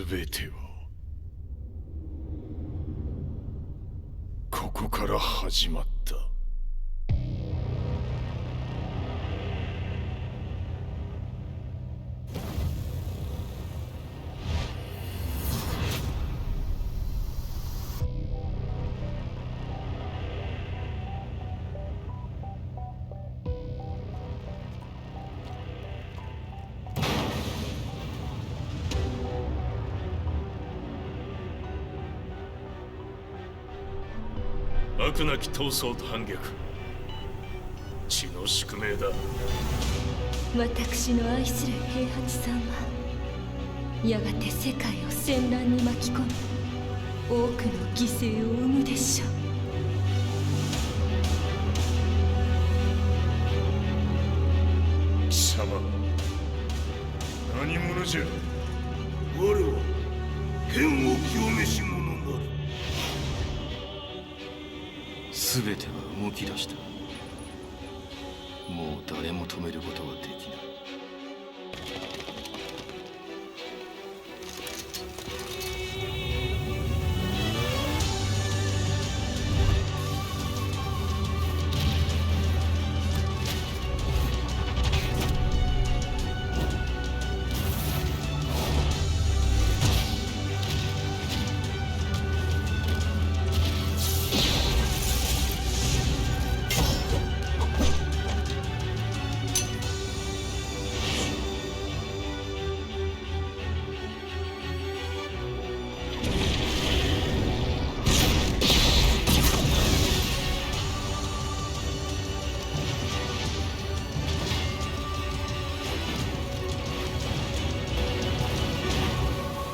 全てはここから始まった。悪なき闘争と反逆、血の宿命だ。私の愛する平八さんはやがて世界を戦乱に巻き込み多くの犠牲を生むでしょう。貴様何者じゃ。我は剣を清めし者なる。全ては動き出した。もう誰も止めることはできない。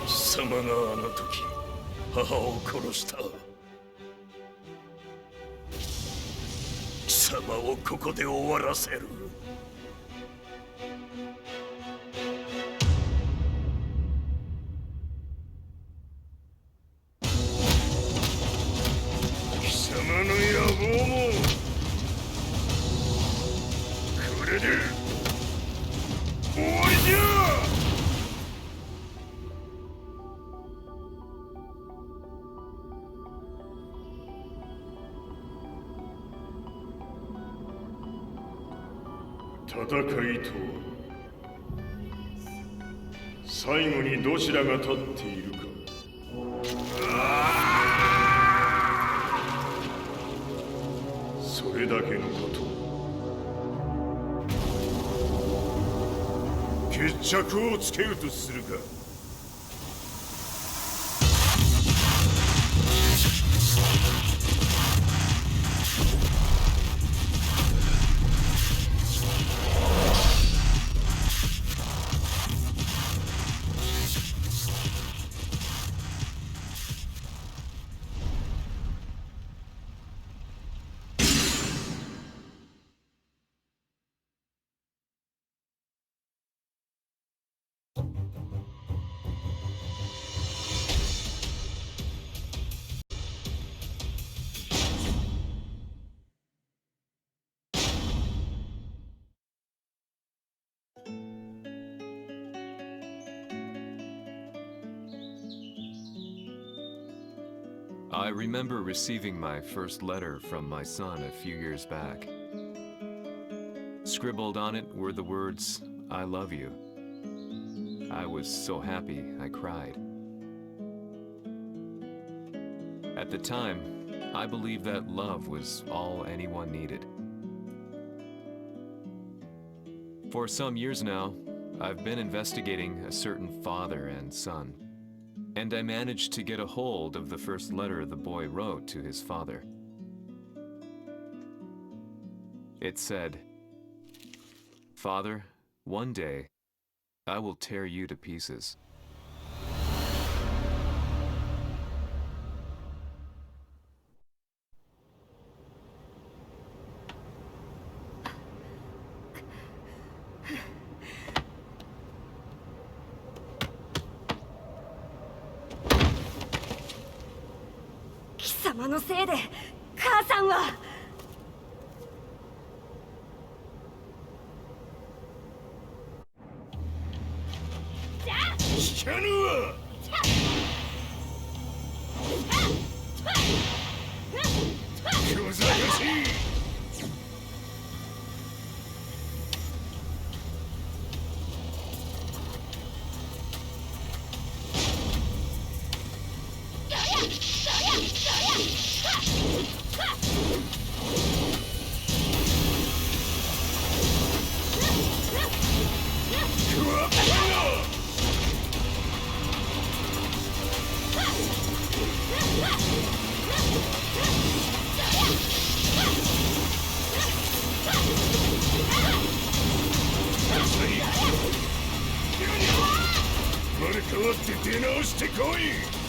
貴様があの時母を殺した。貴様をここで終わらせる。貴様の野望もこれで終わりじゃ。戦いと最後にどちらが立っているか。それだけのこと。決着をつけるとするか。I remember receiving my first letter from my son a few years back. Scribbled on it were the words, "I love you." I was so happy I cried. At the time, I believed that love was all anyone needed. For some years now, I've been investigating a certain father and son. And I managed to get a hold of the first letter the boy wrote to his father. It said, "Father, one day, I will tear you to pieces."貴様のせいで母さんは。聞かぬわ。って出直してこい。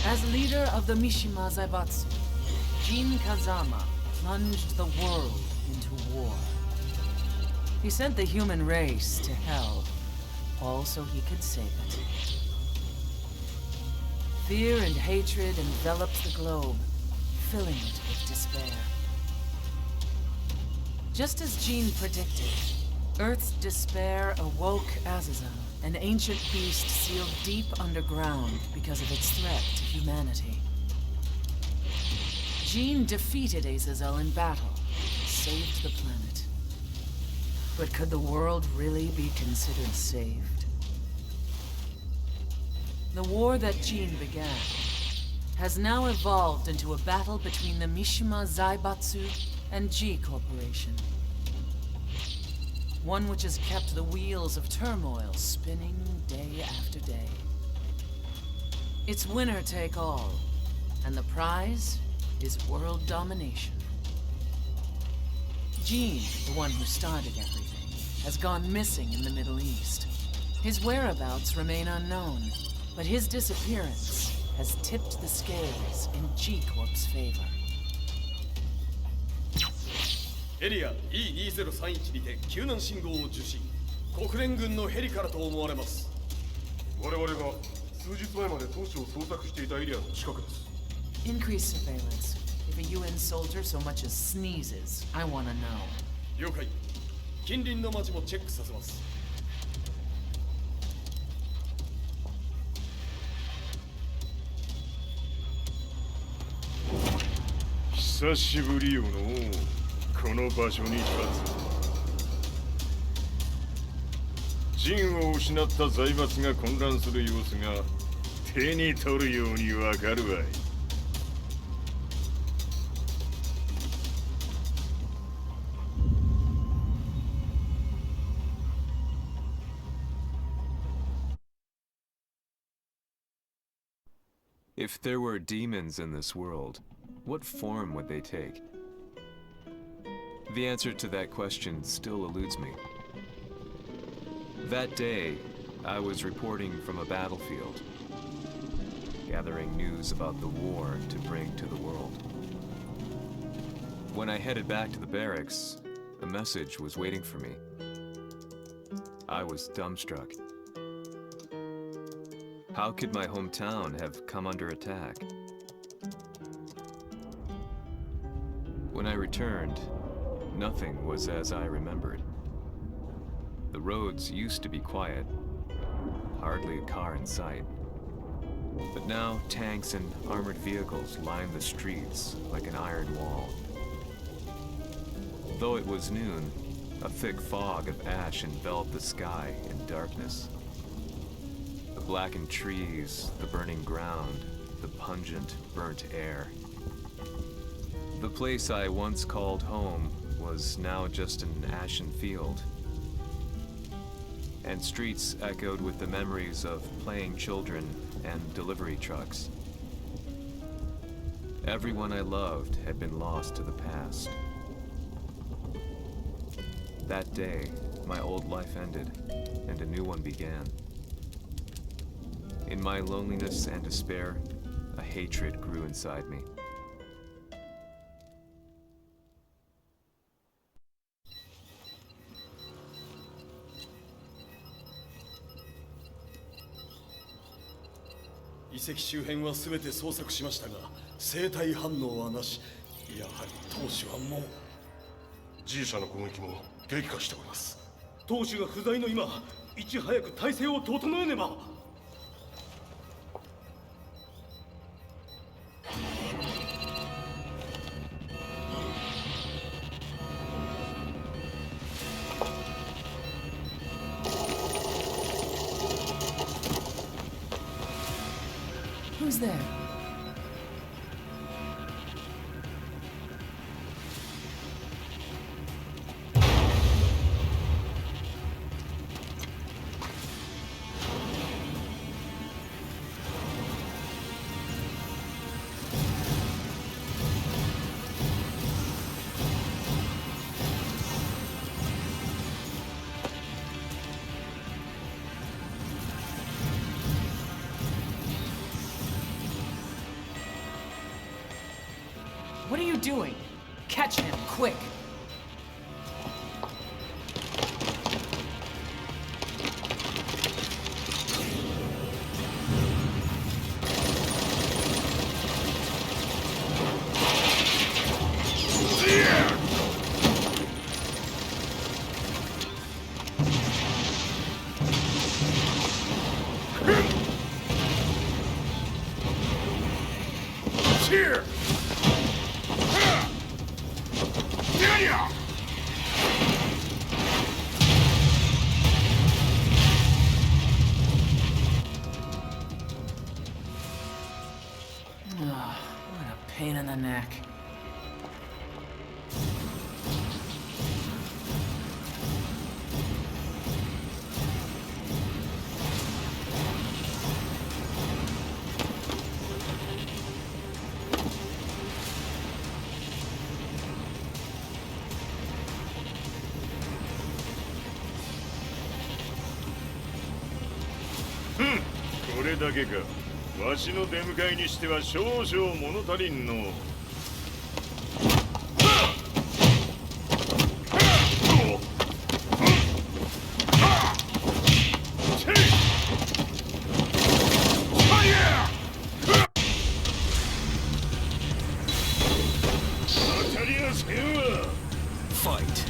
As leader of the Mishima Zaibatsu, Jin Kazama plunged the world into war. He sent the human race to hell, all so he could save it. Fear and hatred enveloped the globe, filling it with despair. Just as Jin predicted, Earth's despair awoke Azazel, an ancient beast sealed deep underground because of its threat to humanity. Jin defeated Azazel in battle and saved the planet. But could the world really be considered saved? The war that Jin began has now evolved into a battle between the Mishima Zaibatsu and G Corporation. One which has kept the wheels of turmoil spinning day after day. It's winner take all, and the prize is world domination. Jin, the one who started everything, has gone missing in the Middle East. His whereabouts remain unknown, but his disappearance has tipped the scales in G Corp's favor. エリア E2031 にて救難信号を受信。国連軍のヘリからと思われます。我々が数日前まで当初を捜索していたエリアの近くです。 Increase surveillance. If a UN soldier so much as sneezes, I want to know. 了解。近隣の町もチェックさせます。久しぶりよのこの場所に立つ。陣を失った財閥が混乱する様子が手に取るようにわかるわい。If there were demons in this world, what form would they take? The answer to that question still eludes me. That day, I was reporting from a battlefield, gathering news about the war to bring to the world. When I headed back to the barracks, a message was waiting for me. I was dumbstruck. How could my hometown have come under attack? When I returned, nothing was as I remembered. The roads used to be quiet, hardly a car in sight. But now tanks and armored vehicles line the streets like an iron wall. Though it was noon, A thick fog of ash enveloped the sky in darkness. The blackened trees, the burning ground, the pungent, burnt air. The place I once called home was now just an ashen field. And streets echoed with the memories of playing children and delivery trucks. Everyone I loved had been lost to the past. That day, my old life ended, and a new one began. In my loneliness and despair, a hatred grew inside me.遺跡周辺は全て捜索しましたが生体反応はなし。やはり当主はもう G 社の攻撃も激化しております。当主が不在の今いち早く体制を整えねば。Who's there? What are you doing? Catch him, quick! Here! What a pain in the neck. Hmm. これだけか。わしの出迎えにしては少々物足りんの。当たりやせんわ。Fight.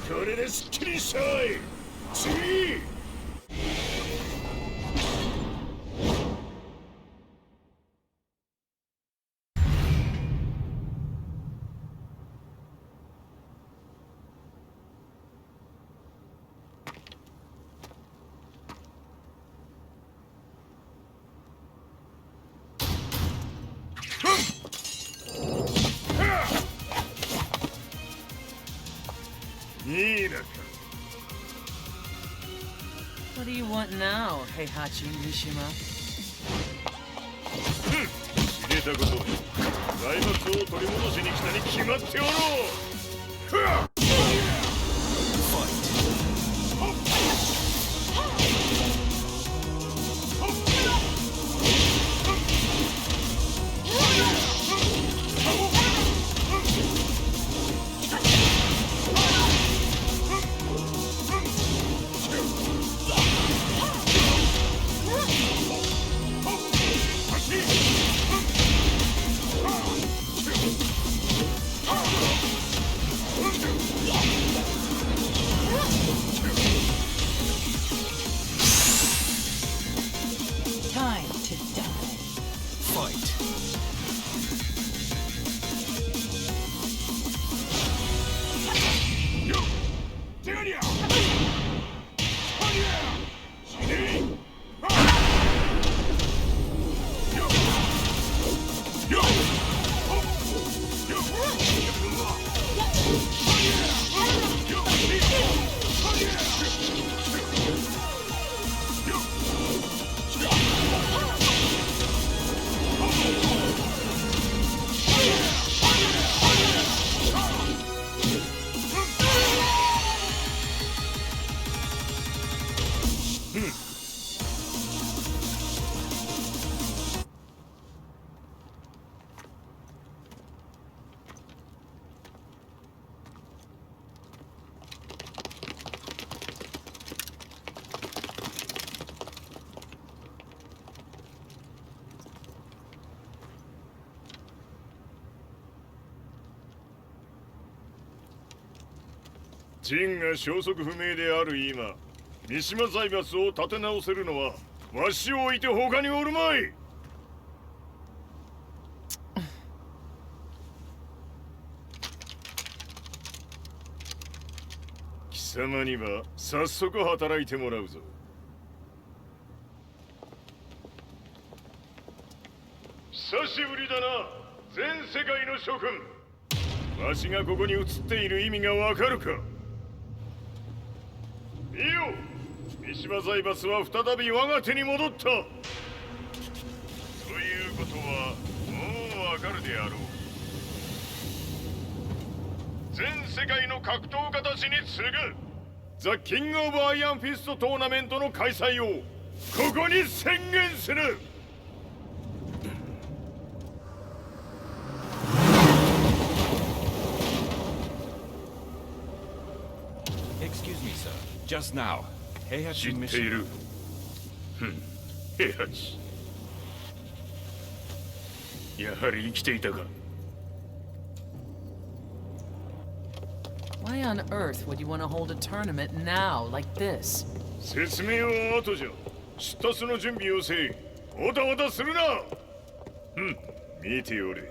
これですっきりしたい。次。ミイラか。 What do you want now, Heihachi Mishima? 知れたこと、財閥を取り戻しに来たに決まっておろう。ふわっ Time to die. Fight.ジンが消息不明である今、三島財閥を立て直せるのはわしを置いて他におるまい。貴様には早速働いてもらうぞ。久しぶりだな、全世界の諸君。わしがここに映っている意味がわかるか。見よ、三島財閥は再び我が手に戻った。ということはもうわかるであろう。全世界の格闘家たちに次ぐザ・キング・オブ・アイアンフィストトーナメントの開催をここに宣言する。Excuse me, sir. Just now, 知 Heihachi ってい Mishima. る。平八。やはり生きていたか。 Why on earth would you want to hold a tournament now, like this? 説明は後じゃ。出立の準備をせい。おたおたするな。見ておれ。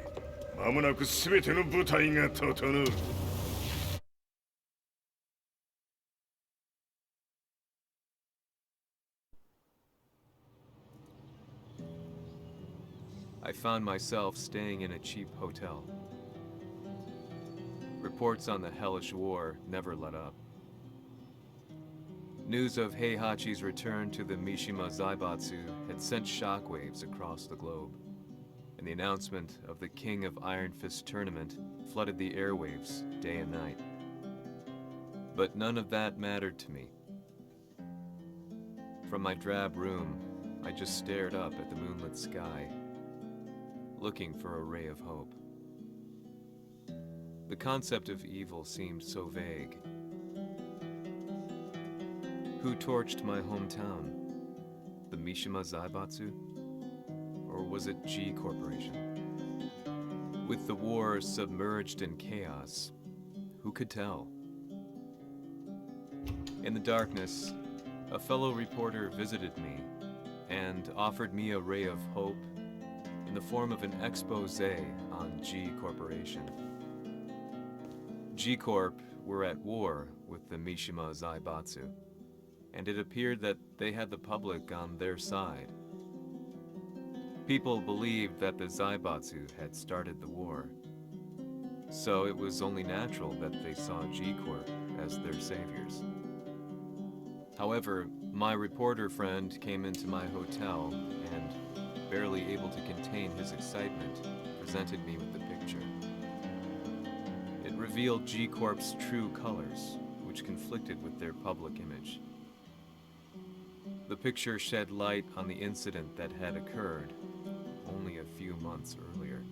間もなく全ての部隊が整う。 I found myself staying in a cheap hotel. Reports on the hellish war never let up. News of Heihachi's return to the Mishima Zaibatsu had sent shockwaves across the globe, and the announcement of the King of Iron Fist tournament flooded the airwaves day and night. But none of that mattered to me. From my drab room, I just stared up at the moonlit sky, looking for a ray of hope. The concept of evil seemed so vague. Who torched my hometown? The Mishima Zaibatsu? Or was it G Corporation? With the war submerged in chaos, who could tell? In the darkness, a fellow reporter visited me and offered me a ray of hope in the form of an expose on G Corporation. G Corp were at war with the Mishima Zaibatsu, and it appeared that they had the public on their side. People believed that the Zaibatsu had started the war, So it was only natural that they saw G-Corp as their saviors. However, my reporter friend came into my hotel and, barely able to contain his excitement, presented me with the picture. It revealed G-Corp's true colors, which conflicted with their public image. The picture shed light on the incident that had occurred only a few months earlier.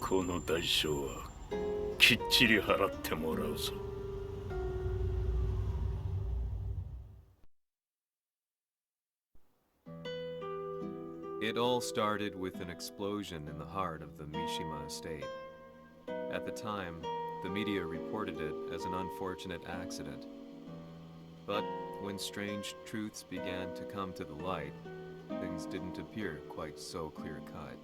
行の代償はきっちり払ってもらうぞ。It all started with an explosion in the heart of the Mishima estate. At the time, the media reported it as an unfortunate accident. But when strange truths began to come to the light, things didn't appear quite so clear-cut.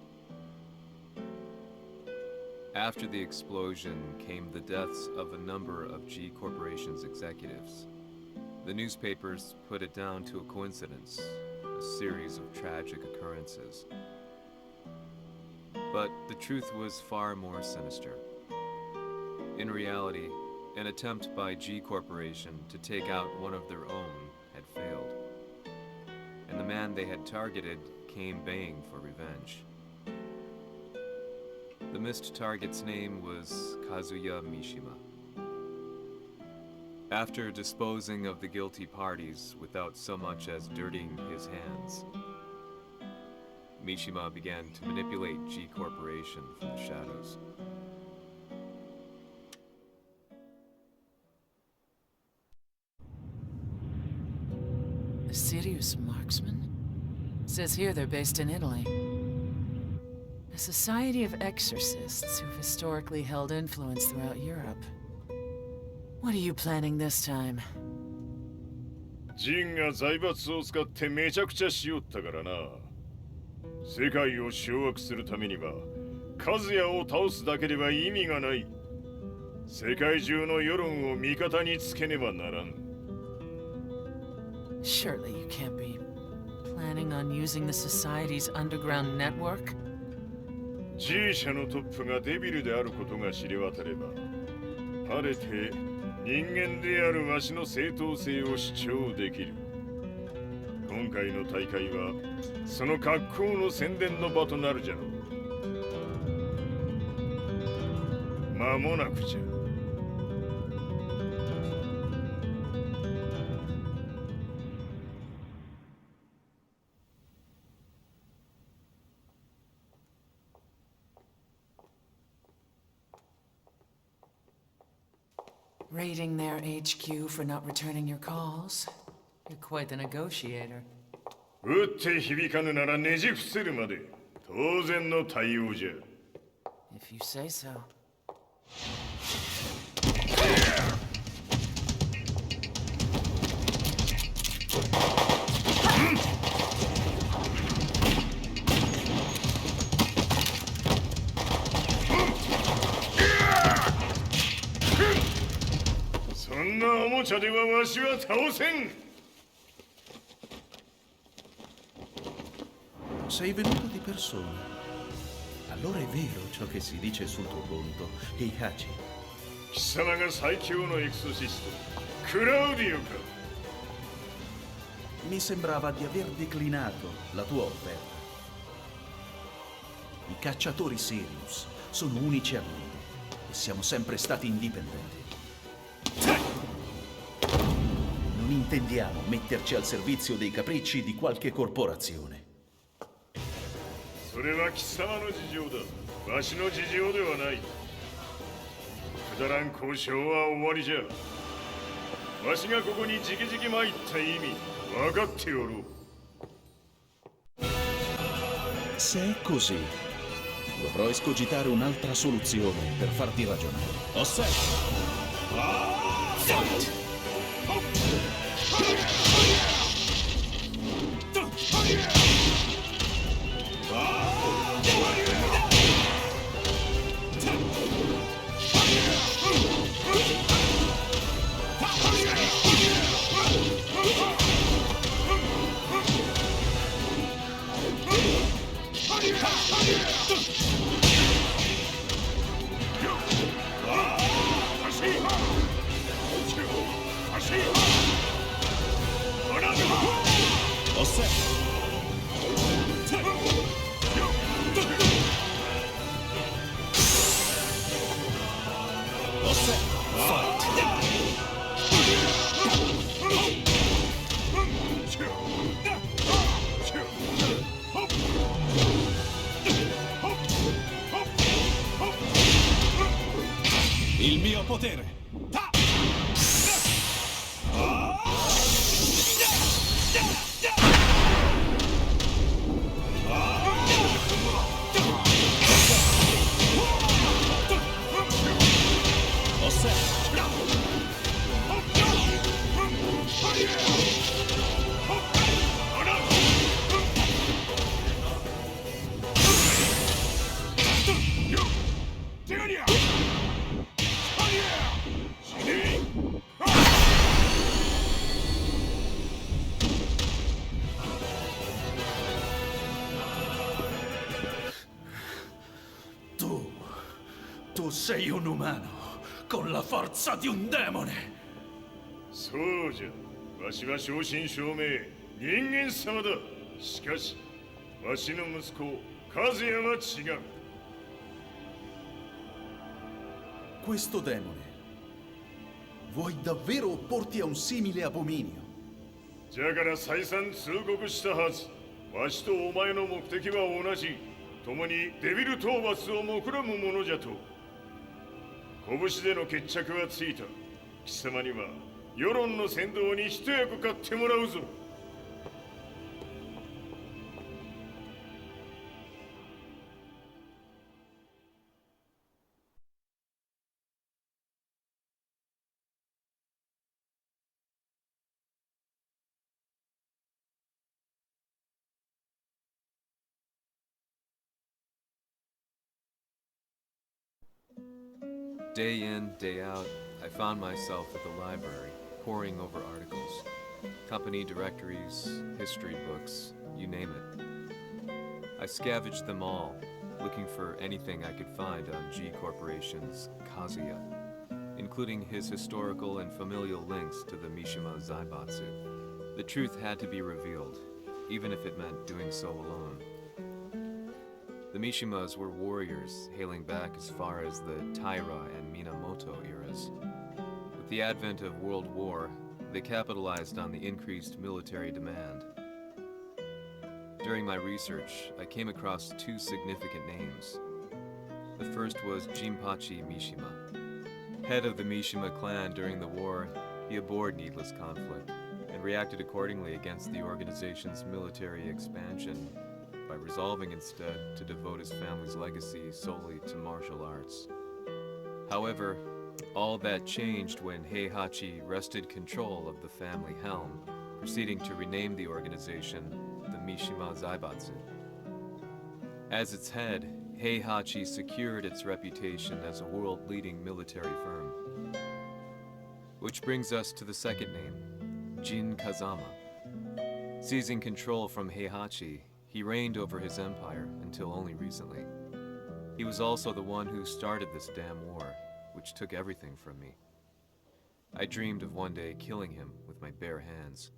After the explosion came the deaths of a number of G Corporation's executives. The newspapers put it down to a coincidence, a series of tragic occurrences. But the truth was far more sinister. In reality, an attempt by G Corporation to take out one of their own had failed, and the man they had targeted came baying for revenge. The missed target's name was Kazuya Mishima. After disposing of the guilty parties without so much as dirtying his hands, Mishima began to manipulate G Corporation from the shadows. A serious marksman? Says here they're based in Italy. A society of exorcists who've historically held influence throughout Europe. What are you planning this time? ジンが財閥を使ってめちゃくちゃしよったからな。世界を掌握するためには、カズヤを倒すだけでは意味がない。世界中の世論を味方につけねばならん。Surely you can't be planning on using the society's underground network? G 社のトップがデビルであることが知れ渡れば、晴れて人間であるわしの正当性を主張できる。今回の大会はその格好の宣伝の場となるじゃろう。間もなくじゃ。Raiding their HQ for not returning your calls? You're quite the negotiator. 撃って響かぬならねじ伏せるまで当然の対応じゃ。If you say so. そんなおもちゃではわしは倒せん。Sei venuto di persona. Allora è vero ciò che si dice sul tuo conto, Heihachi. 貴様が最強のエクソシスト、クラウディオか。Mi sembrava di aver declinato la tua offerta. I cacciatori Sirius sono unici al mondo e siamo sempre stati indipendenti. Non intendiamo metterci al servizio dei capricci di qualche corporazione. それは貴様の事情だ。わしの事情ではない。くだらん交渉は終わりじゃ。わしがここに直々参った意味、分かっておろう。Se è così, dovrò escogitare un'altra soluzione per farti ragionare. Osserva! Así! mio potere! Ta! Tu sei un umano, con la forza di un demone! そうじゃ。わしは正真正銘人間様だ。しかし、わしの息子和也は違う。Questo demone, vuoi davvero opporti a un simile abominio? じゃから再三通告したはず。わしとお前の目的は同じ。共にデビル討伐を目論むものじゃと。拳での決着はついた。貴様には世論の先導に一役買ってもらうぞ。Day in, day out, I found myself at the library, poring over articles. Company directories, history books, you name it. I scavenged them all, looking for anything I could find on G Corporation's Kazuya, including his historical and familial links to the Mishima Zaibatsu. The truth had to be revealed, even if it meant doing so alone. The Mishimas were warriors hailing back as far as the Taira and Minamoto eras. With the advent of World War, they capitalized on the increased military demand. During my research, I came across two significant names. The first was Heihachi Mishima. Head of the Mishima clan during the war, he abhorred needless conflict and reacted accordingly against the organization's military expansion by resolving instead to devote his family's legacy solely to martial arts. However, all that changed when Heihachi wrested control of the family helm, proceeding to rename the organization the Mishima Zaibatsu. As its head, Heihachi secured its reputation as a world-leading military firm. Which brings us to the second name, Jin Kazama. Seizing control from Heihachi, he reigned over his empire until only recently. He was also the one who started this damn war, which took everything from me. I dreamed of one day killing him with my bare hands.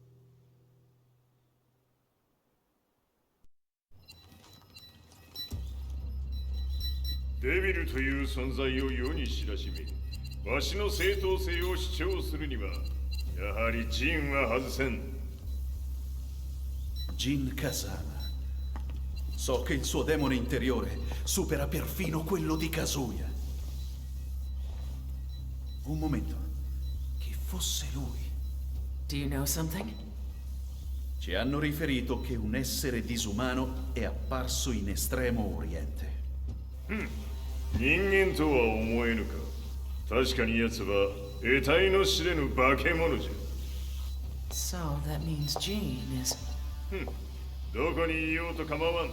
Devil という存在を世に知らしめ、わしの正当性を主張するには、やはりジンは外せん。Jin Kazama. So che il suo demone interiore supera perfino quello di Kazuya. Un momento. Chi fosse lui? Do you know something? Ci hanno riferito che un essere disumano è apparso in Estremo Oriente. 人間とは思えぬか。確かに奴は得体の知れぬ化け物じゃ。So that means Jean is... どこにいようと構わん。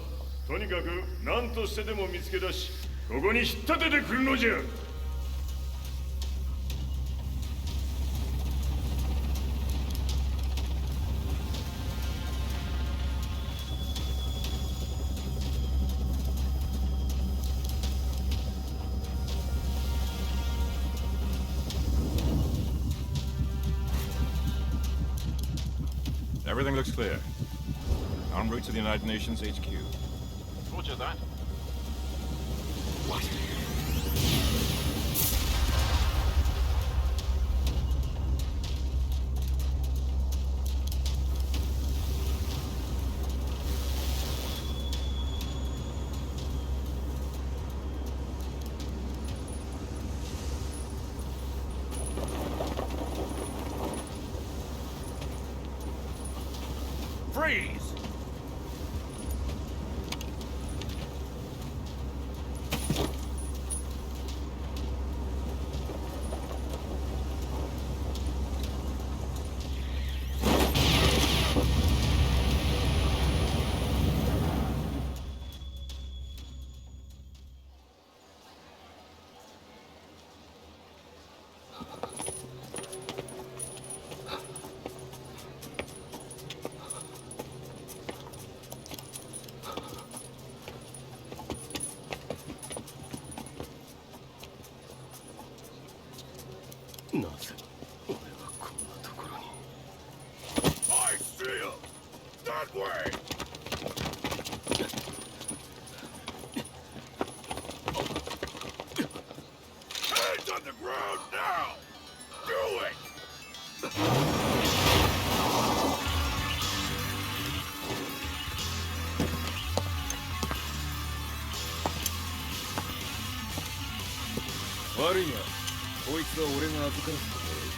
とにかく何としてでも見つけ出し、ここに引っ立ててくるのじゃ。Everything looks clear. En route to the United Nations HQ. Roger that. What? なぜ俺はこんなところに。 I see him! That way! Hands on the ground now! Do it! 悪いがこいつは俺が預からせてもらう。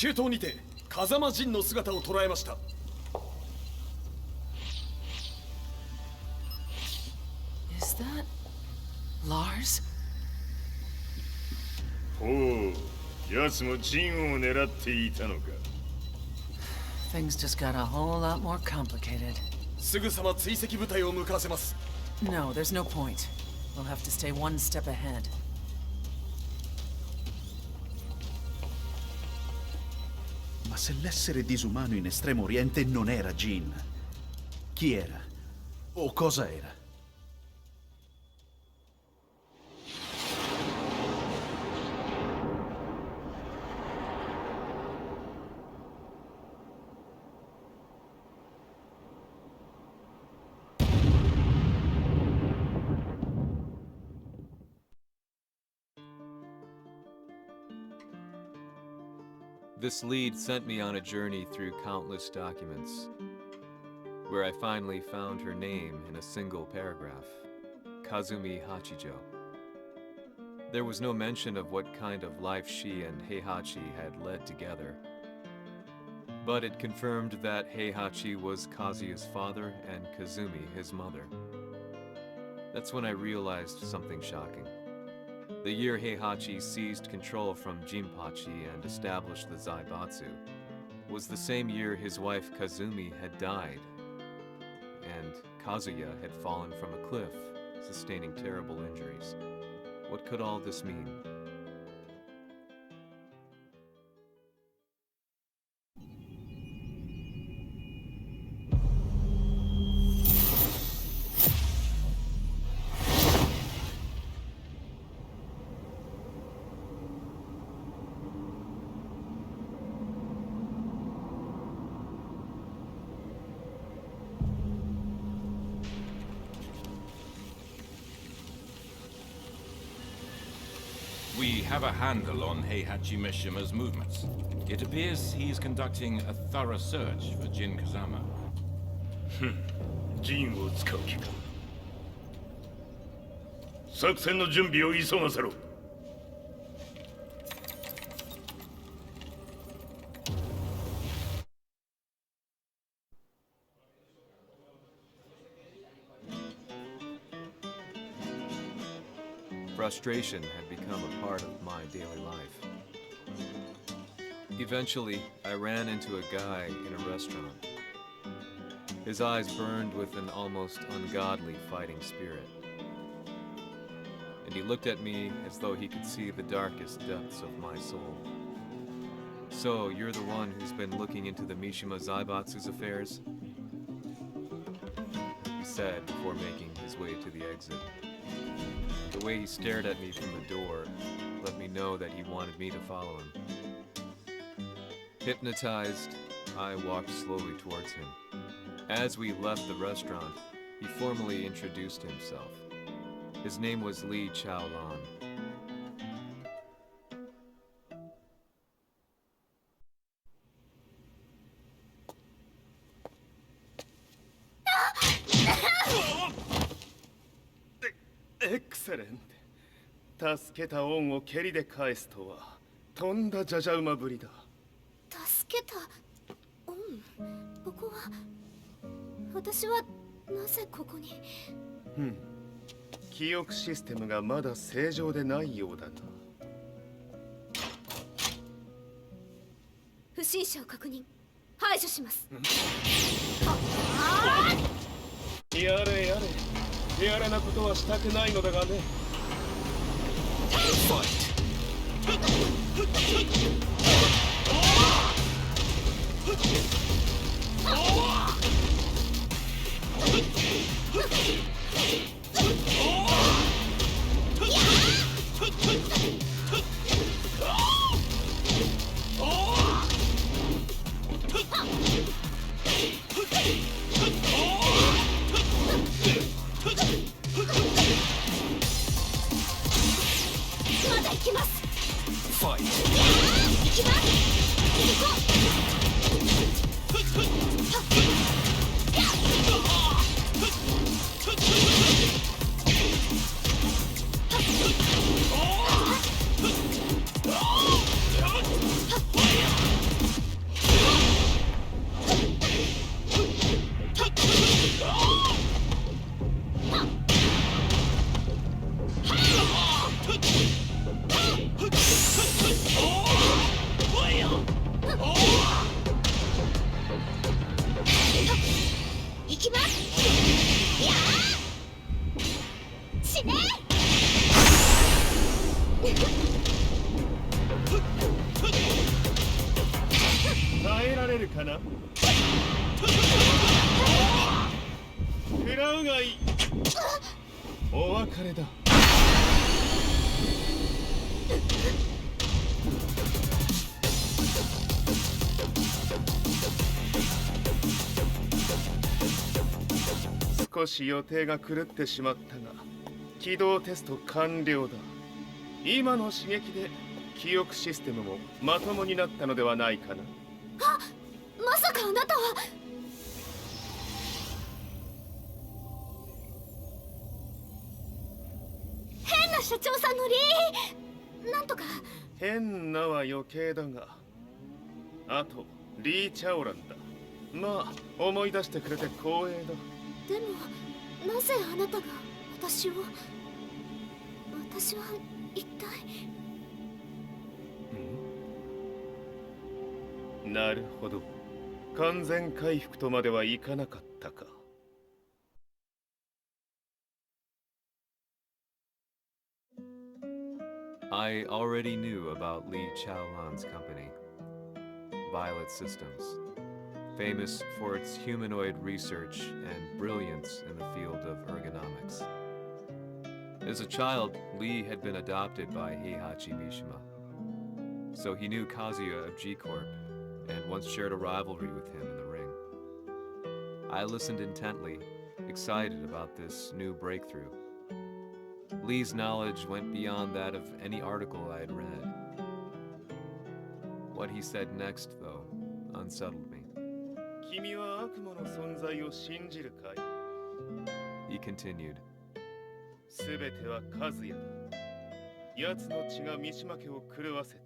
中東にて風間陣の姿を捉えました。 Is that Lars? ほう、奴も陣を狙っていたのか。 Things just got a whole lot more complicated. すぐさま追跡部隊を向かわせます。 No, there's no point. We'll have to stay one step ahead. Ma se l'essere disumano in Estremo Oriente non era Jin, chi era? O cosa era? This lead sent me on a journey through countless documents, where I finally found her name in a single paragraph, Kazumi Hachijo. There was no mention of what kind of life she and Heihachi had led together, but it confirmed that Heihachi was Kazuya's father and Kazumi his mother. That's when I realized something shocking. The year Heihachi seized control from Jinpachi and established the Zaibatsu was the same year his wife Kazumi had died, and Kazuya had fallen from a cliff, sustaining terrible injuries. What could all this mean? have a handle on Heihachi Mishima's movements. It appears he is conducting a thorough search for Jin Kazama. ジンを使う気か。作戦の準備を急がせろ。Frustration had become a part of my daily life. Eventually, I ran into a guy in a restaurant. His eyes burned with an almost ungodly fighting spirit. And he looked at me as though he could see the darkest depths of my soul. So, you're the one who's been looking into the Mishima Zaibatsu's affairs? He said before making his way to the exit. The way he stared at me from the door let me know that he wanted me to follow him. Hypnotized, I walked slowly towards him. As we left the restaurant, he formally introduced himself. His name was Li Chaolan. Excellent. 助けた恩を蹴りで返すとはとんだじゃじゃ馬ぶりだ。助けた恩？ここは私はなぜここに？記憶システムがまだ正常でないようだな。不審者を確認。排除します。やれやれ。手荒なことはしたくないのだがね。まだ行きます。ファイト。行きます。行こう。行きます。やあ。死ね。耐えられるかな。食らうがいい。お別れだ。少し予定が狂ってしまったが、起動テスト完了だ。今の刺激で記憶システムもまともになったのではないかな。あ、まさかあなたは。変な社長さんのなんとか。変なは余計だが、あとリー・チャオランだ。まあ思い出してくれて光栄だ。でもなぜあなたが私は一体。なるほど。完全回復とまではいかなかったか。I already knew about Li Chaolan's company, Violet Systems, famous for its humanoid research and brilliance in the field of ergonomics. As a child, Li had been adopted by Heihachi Mishima, so he knew Kazuya of G-Corp and once shared a rivalry with him in the ring. I listened intently, excited about this new breakthrough. Lee's knowledge went beyond that of any article I had read. What he said next, though, unsettled me. 君は悪魔の存在を信じるかい? He continued. すべては和也だ。奴の血が三島家を狂わせた。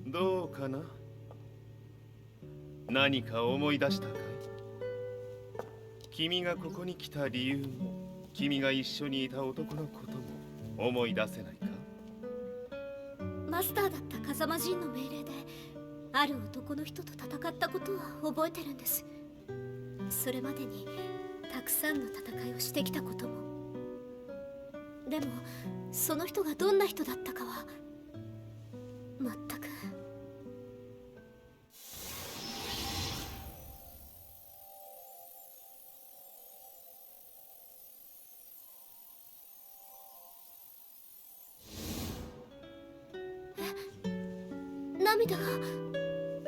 どうかな？何か思い出したかい？君がここに来た理由も、君が一緒にいた男のことも思い出せないか？マスターだった風間陣の命令である男の人と戦ったことは覚えてるんです。それまでにたくさんの戦いをしてきたことも。でもその人がどんな人だったかは全く。涙が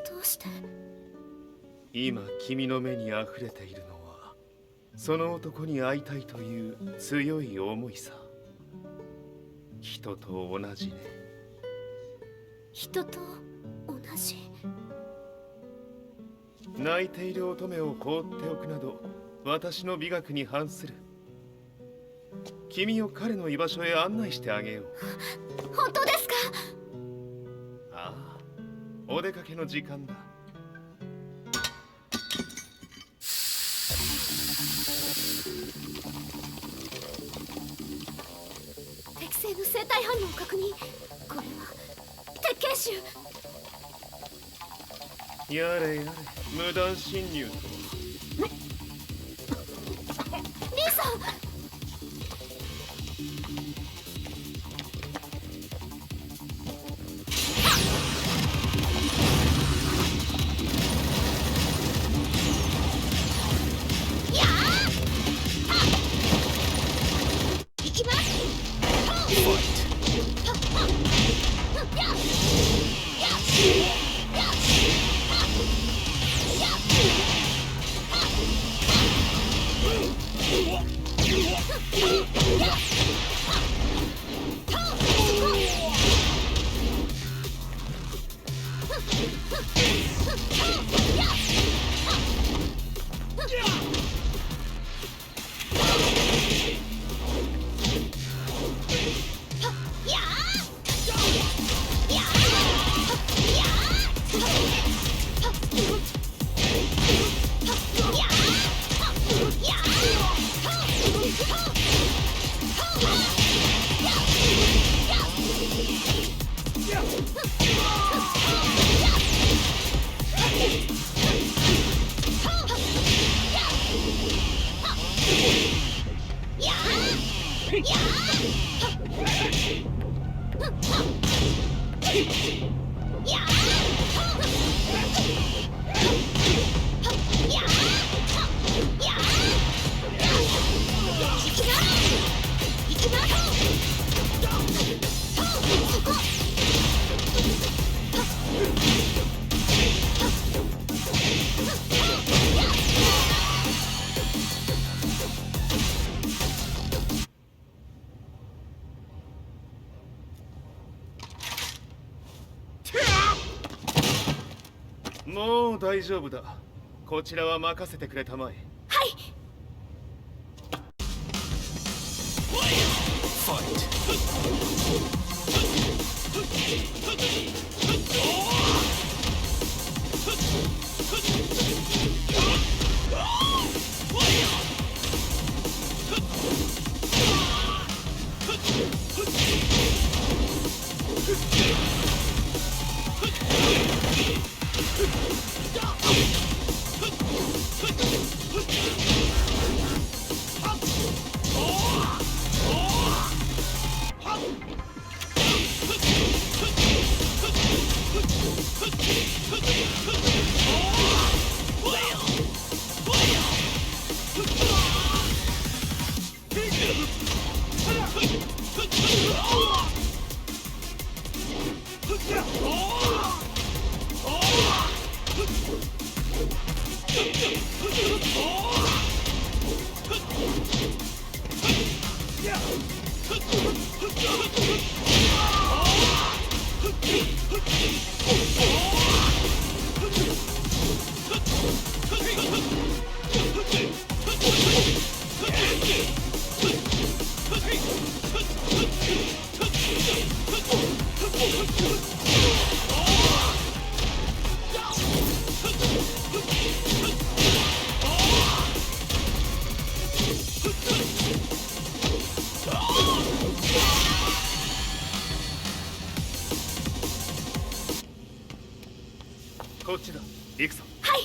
どうして？今君の目に溢れているのはその男に会いたいという強い思いさ。人と同じね。人と同じ。泣いている乙女を放っておくなど私の美学に反する。君を彼の居場所へ案内してあげよう。本当ですか？ああ、お出かけの時間だ。適正の生体反応を確認。これは鉄拳臭。やれやれ、無断侵入と。リーさん。もう大丈夫だ。こちらは任せてくれたまえ。はい。こっちだ。行くぞ。はい。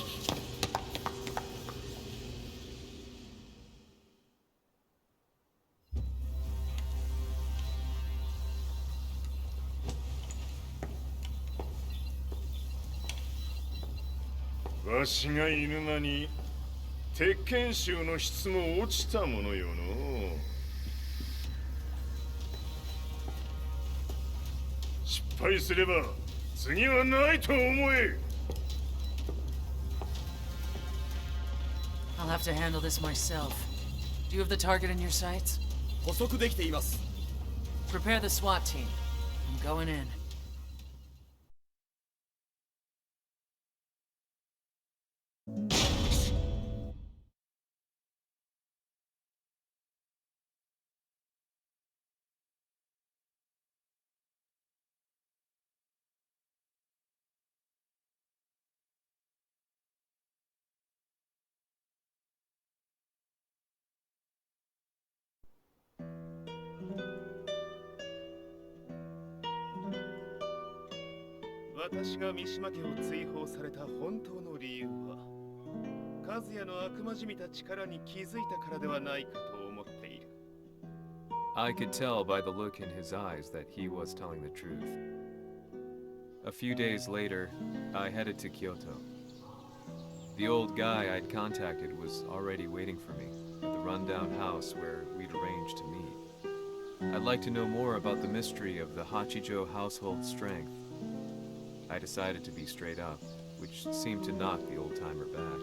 わしが犬間に鉄拳衆の質も落ちたものよの。失敗すれば次はないと思え。I'll have to handle this myself. Do you have the target in your sights? 捕捉できています。 Prepare the SWAT team. I'm going in.「私が三島家を追放された本当の理由は、和也の悪魔じみた力に気づいたからではないかと思っている。 I could tell by the look in his eyes that he was telling the truth. A few days later, I headed to Kyoto. The old guy I'd contacted was already waiting for me at the rundown house where we'd arranged to meet. I'd like to know more about the mystery of the Hachijo household strength. I decided to be straight up, which seemed to knock the old-timer back.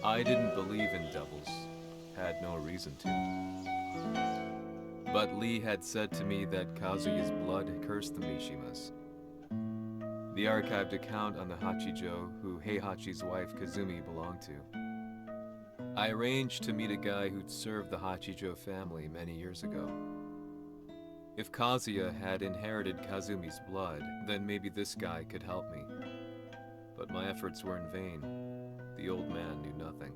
I didn't believe in devils, had no reason to. But Lee had said to me that Kazuya's blood cursed the Mishimas. The archived account on the Hachijo, who Heihachi's wife Kazumi belonged to. I arranged to meet a guy who'd served the Hachijo family many years ago. If Kazuya had inherited Kazumi's blood, then maybe this guy could help me. But my efforts were in vain. The old man knew nothing.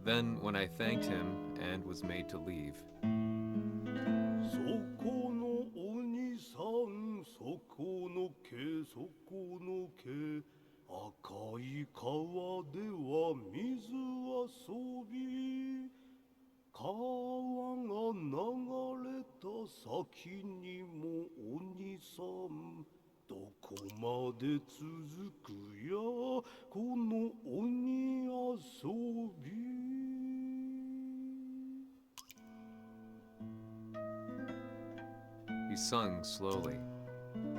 Then, when I thanked him and was made to leave, he sung slowly.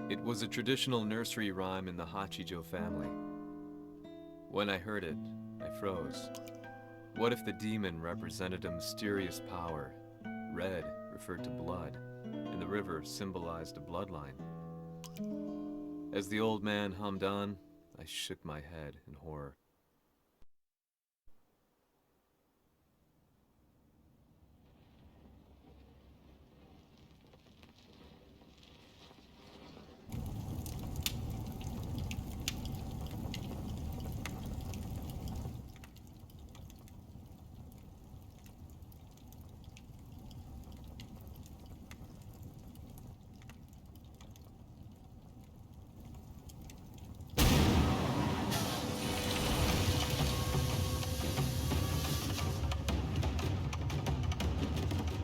It was a traditional nursery rhyme in the Hachijo family. When I heard it, I froze. What if the demon represented a mysterious power? Red referred to blood, and the river symbolized a bloodline. As the old man hummed on, I shook my head in horror.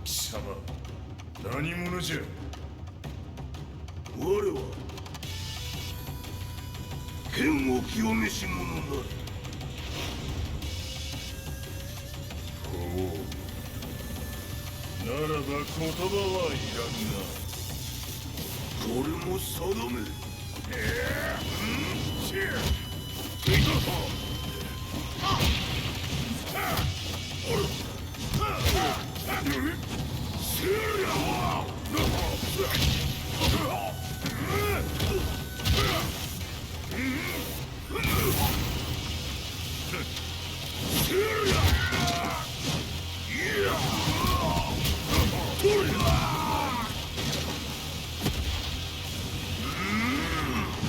Sama, 何者じゃ。我は剣を清めし者なり。ほう。ならば言葉はいらんな。これも定め。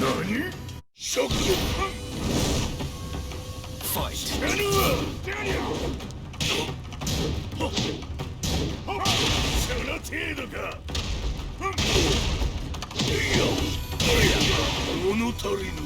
何？食堂。Fight. その程度か。物足りぬ。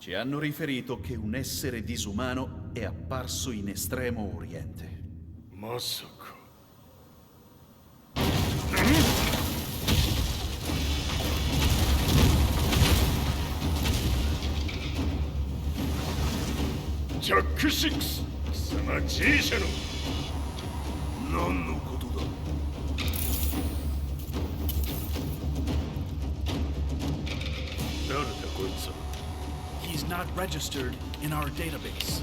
Ci hanno riferito che un essere disumano è apparso in Estremo Oriente. Masaka. Jack 6、貴様 G 社の何のことだ。誰だこいつは。He's not registered in our database.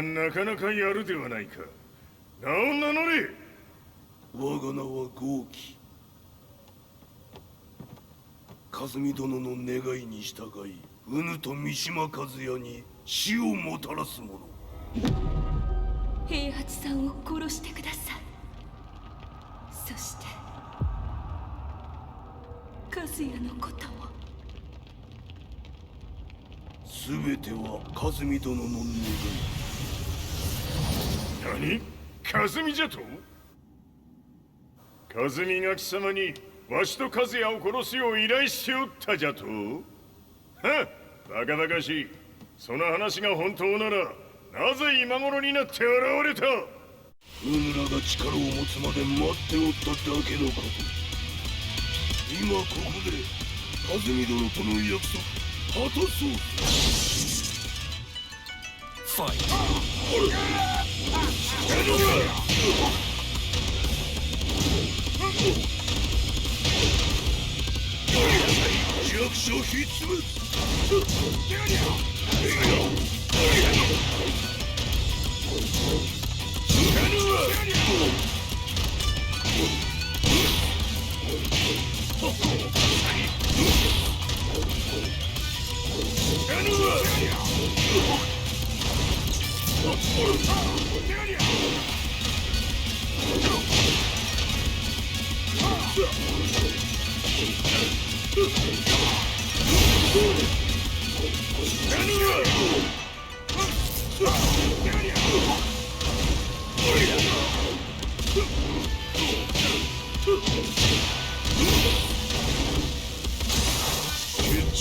なかなかやるではないか。名を名乗れ。我が名は豪輝。和美殿の願いに従いうぬと三島和也に死をもたらす者。平八さんを殺してください。そして和也のことも。すべては和美殿の願い。何？和美じゃと？和美が貴様にわしと和也を殺すよう依頼しておったじゃと？はっ、バカバカしい。その話が本当ならなぜ今頃になって現れた？うぬらが力を持つまで待っておっただけのこと。今ここで和美殿との約束果たそう。ファイト。弱者をひっつぶす。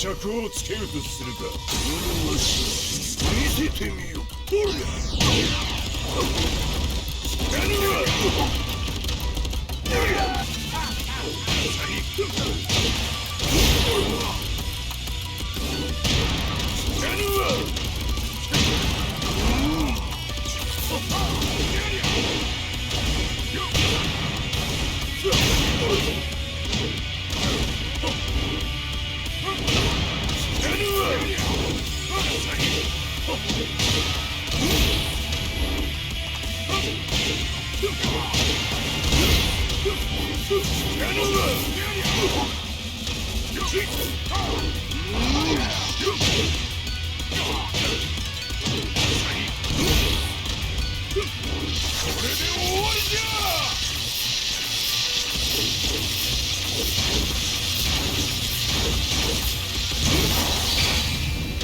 着をつけるとするか。よし、見せてみよ。どれだ。やるわ。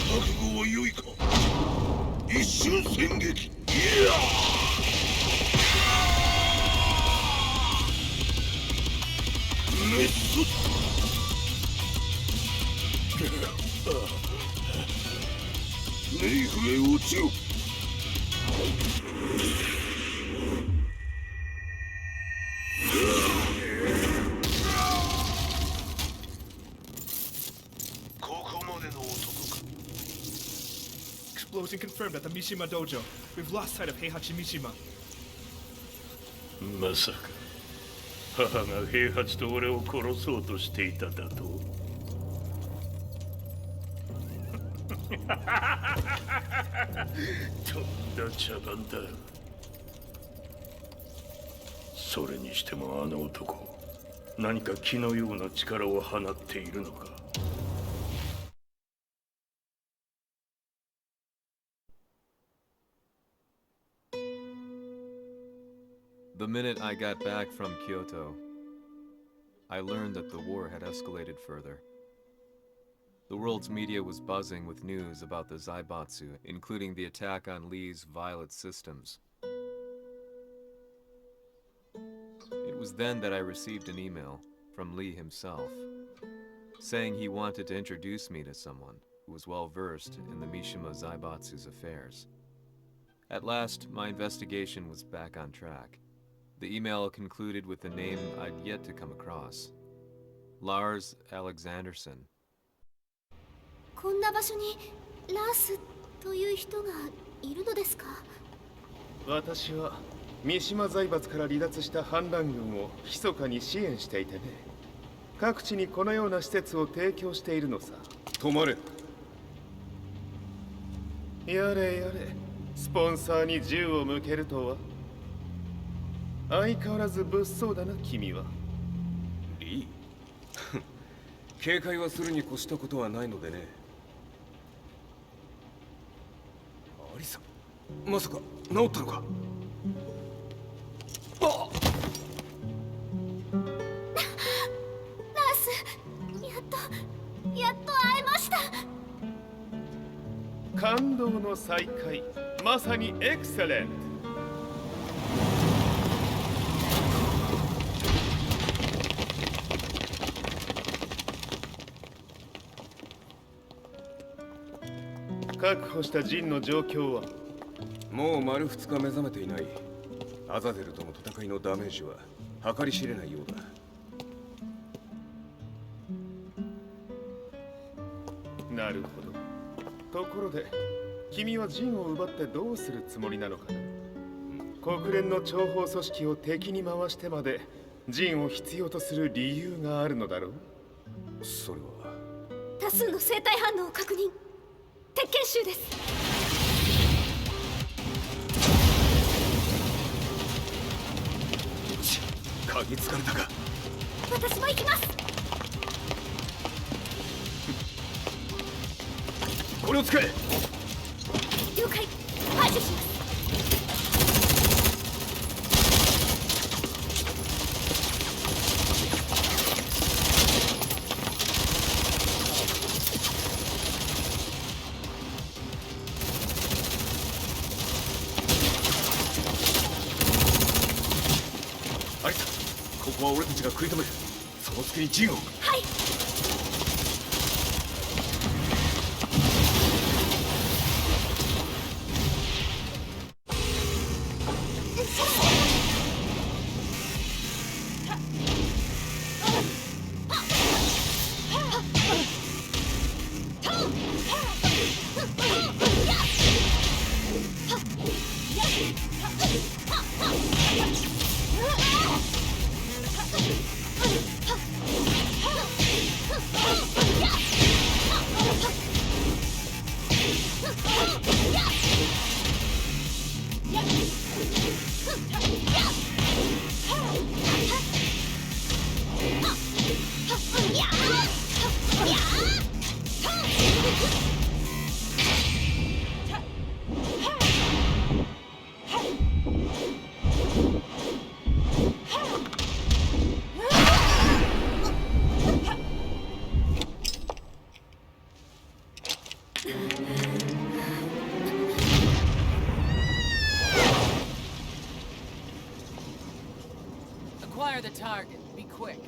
覚悟は良いか。一瞬戦撃。メッソネイフへ落ちろ。Explosion confirmed at the Mishima dojo. We've lost sight of Heihachi Mishima. まさか母が平八と俺を殺そうとしていただと。とんだ茶番だ。それにしてもあの男、何か気のような力を放っているのか。The minute I got back from Kyoto, I learned that the war had escalated further. The world's media was buzzing with news about the Zaibatsu, including the attack on Lee's Violet systems. It was then that I received an email from Lee himself, saying he wanted to introduce me to someone who was well versed in the Mishima Zaibatsu's affairs. At last, my investigation was back on track. The email concluded with a name I'd yet to come across. Lars Alexanderson. こんな場所にラースという人がいるのですか？私は三島財閥から離脱した反乱軍を密かに支援していてね。各地にこのような施設を提供しているのさ。止まれ。やれやれ、スポンサーに銃を向けるとは。相変わらず物騒だな君は。リー警戒はするに越したことはないのでね。アリサ、まさか治ったのか？ラース、やっと会えました。感動の再会、まさにエクセレント。確保したジンの状況は？もう丸2日目覚めていない。アザゼルとの戦いのダメージは計り知れないようだ。なるほど。ところで君はジンを奪ってどうするつもりなのかな？国連の諜報組織を敵に回してまでジンを必要とする理由があるのだろう？それは多数の生体反応を確認。鉄拳衆です。嗅ぎつかれたか。私も行きます。これを使え。了解。排除します。ここは俺たちが食い止める。その隙にジンを。はい。target. Be quick.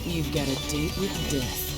You've got a date with death.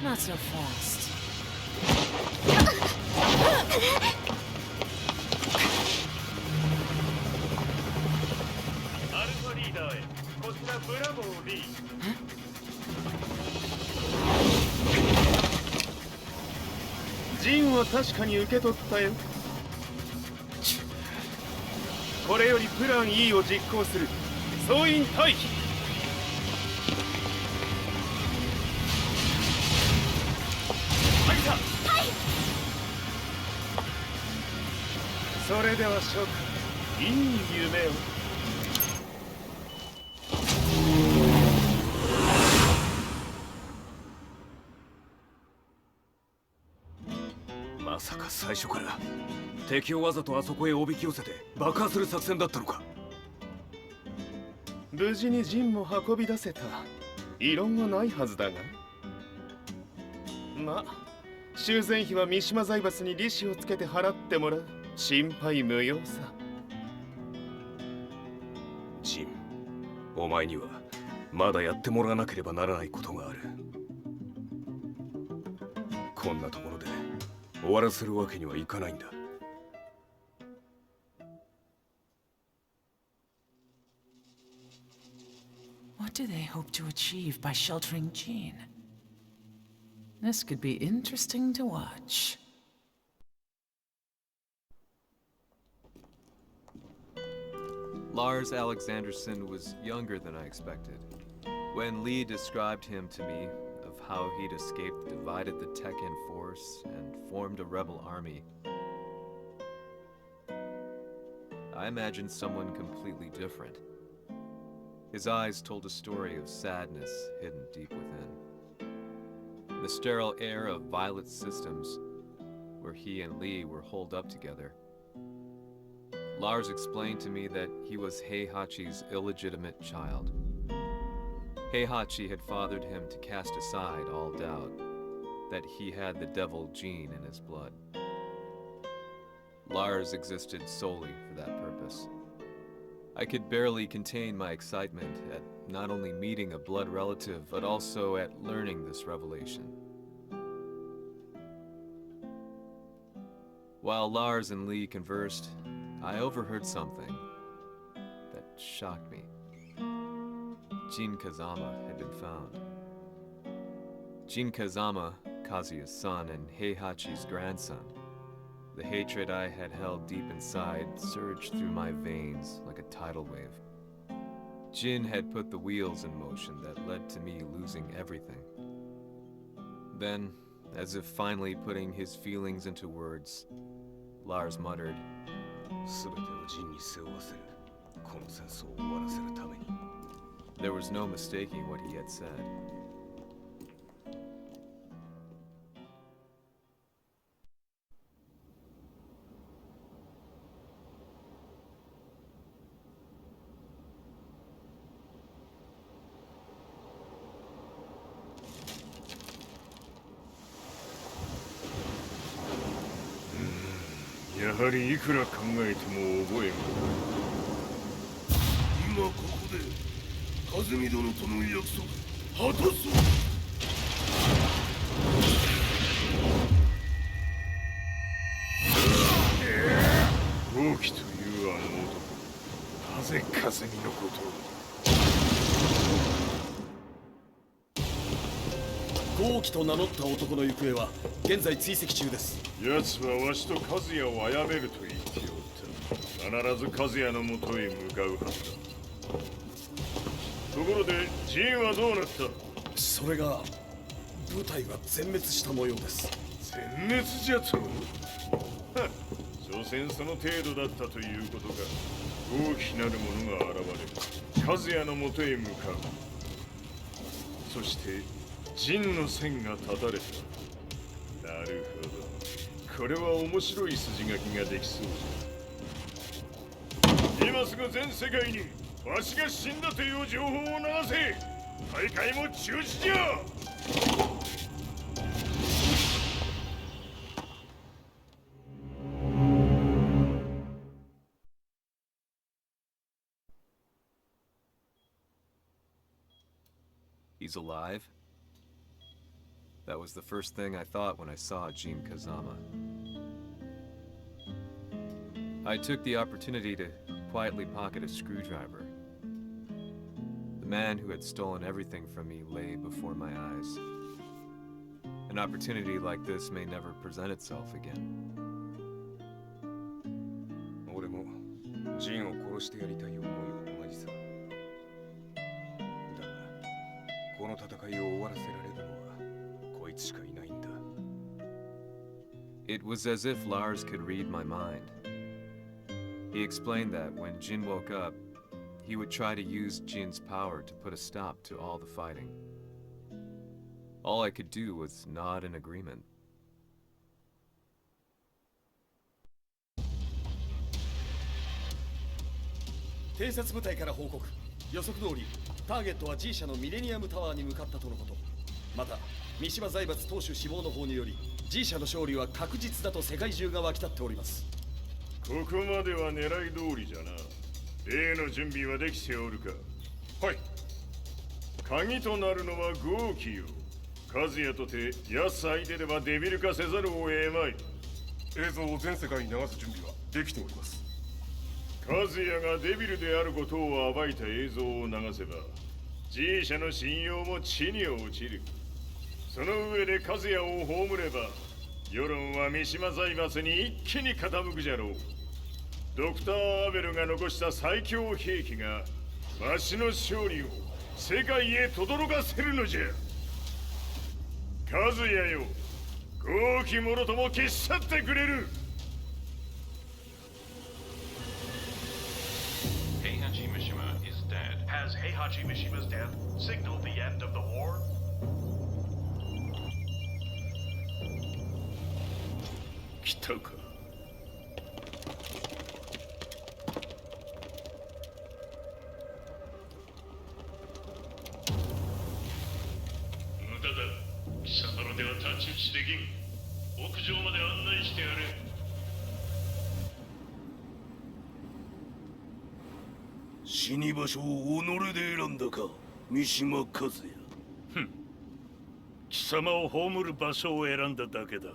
Not so fast. アルファリーダーへこちらブラボー D ジンは確かに受け取ったよ。これよりプラン E を実行する。総員退避。入った。はい。それでは諸君、いい夢を。まさか最初から敵をわざとあそこへおびき寄せて爆破する作戦だったのか。無事にジンも運び出せた。異論はないはずだが。まあ修繕費は三島財閥に利子をつけて払ってもらう。心配無用さ。ジン、お前にはまだやってもらわなければならないことがある。こんなところで終わらせるわけにはいかないんだ。What do they hope to achieve by sheltering Jean? This could be interesting to watch. Lars Alexanderson was younger than I expected. When Lee described him to me, of how he'd escaped, divided the Tekken force, and formed a rebel army, I imagined someone completely different. His eyes told a story of sadness hidden deep within. The sterile air of Violet Systems, where he and Lee were holed up together. Lars explained to me that he was Heihachi's illegitimate child. Heihachi had fathered him to cast aside all doubt that he had the devil gene in his blood. Lars existed solely for that purpose. I could barely contain my excitement at not only meeting a blood relative, but also at learning this revelation. While Lars and Lee conversed, I overheard something that shocked me. Jin Kazama had been found. Jin Kazama, Kazuya's son and Heihachi's grandson. The hatred I had held deep inside surged through my veins like a tidal wave. Jin had put the wheels in motion that led to me losing everything. Then, as if finally putting his feelings into words, Lars muttered, 全てをジンに背負わせる。この戦争を終わらせるために。There was no mistaking what he had said. Hmm. やはりいくら考えても覚えが今ここで和美殿との約束果たそう。豪気というあの男、なぜ和美のことを。豪気と名乗った男の行方は現在追跡中です。奴はわしと和也を殺めると言っておった。必ず和也のもとへ向かうはずだ。ところでジンはどうなった？それが部隊が全滅した模様です。全滅じゃと？所詮その程度だったということか。大きなる者が現れ、和也のもとへ向かう。そしてジンの線が断たれた。なるほど。これは面白い筋書きができそうじゃ。今すぐ全世界にわしが死んだという情報を流せ。大会も中止じゃ。He's alive? That was the first thing I thought when I saw Jin Kazama. I took the opportunity to quietly pocket a screwdriver. The man who had stolen everything from me lay before my eyes. An opportunity like this may never present itself again. 俺もジンを殺してやりたい思いは同じさ。だが、この戦いを終わらせられるのはこいつしかいないんだ。It was as if Lars could read my mind. He explained that when Jin woke up, he would try to use Jin's power to put a stop to all the fighting. All I could do was nod in agreement. 偵察部隊から報告。予測通り、ターゲットは G 社のミレニアムタワーに向かったとのこと。また、三島財閥当主死亡の方により、G 社の勝利は確実だと世界中が沸き立っております。ここまでは狙い通りじゃな。例の準備はできておるか。はい。鍵となるのは豪気よ。和也とて奴相手ではデビル化せざるを得まい。映像を全世界に流す準備はできております。和也がデビルであることを暴いた映像を流せば G 社の信用も地に落ちる。その上で和也を葬れば世論は三島財閥に一気に傾くじゃろう。ドクター・アベルが残した最強兵器がわしの勝利を世界へ轟かせるのじゃ。和也よ、豪気者とも消し去ってくれる。Heihachi Mishima is dead. Has Heihachi Mishima's death signaled the end of the war? 来たか。無駄だ。貴様のでは太刀打ちできん。屋上まで案内してやれ。死に場所を己で選んだか、三島和也。ふん。貴様を葬る場所を選んだだけだ。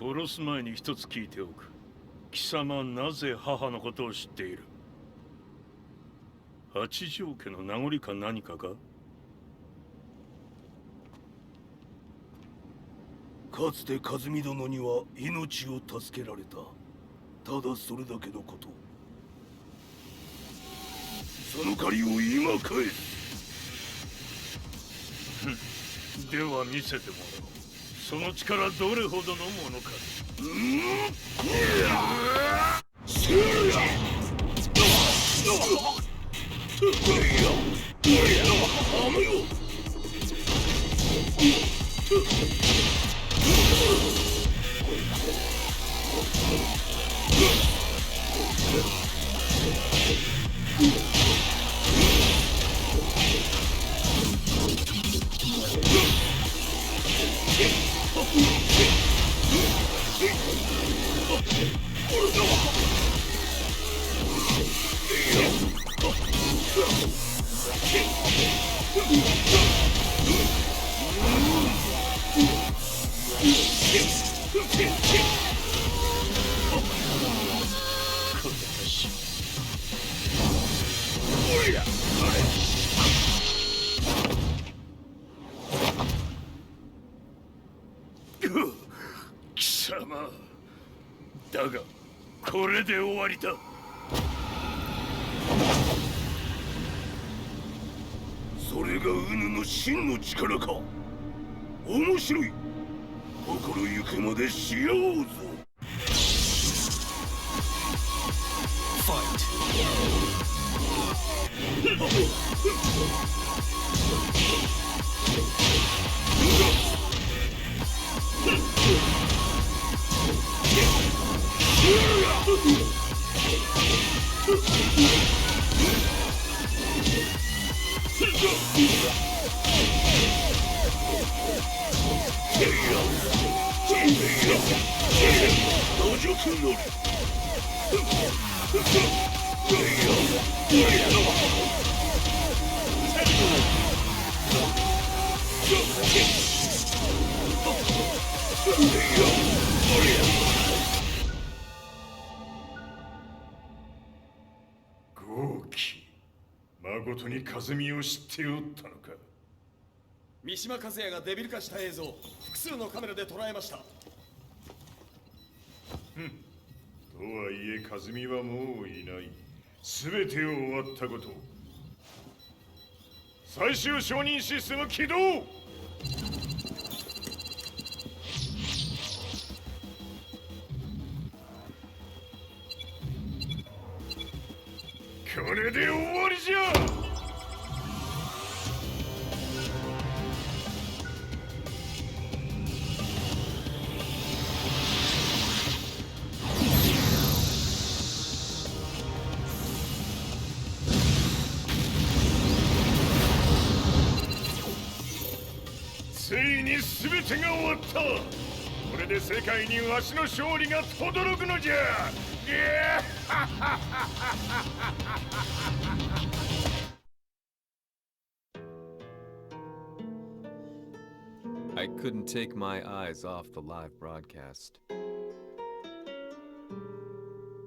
殺す前に一つ聞いておく。貴様はなぜ母のことを知っている？八条家の名残か何かか？かつて和美殿には命を助けられた。ただそれだけのこと。その借りを今返す。では見せてもらおう。その力どれほどのものか。貴様だがこれで終わりだ。それがウヌの真の力か。面白い。心ゆくまでしようぞ。豪気、誠に和美を知っておったのか。三島和也がデビル化した映像、複数のカメラで捉えました。とはいえ和美はもういない。全てを終わったこと。最終承認システム起動。これで終わりじゃ。ついに全てが終わった。これで世界にわしの勝利が轟くのじゃ。I couldn't take my eyes off the live broadcast.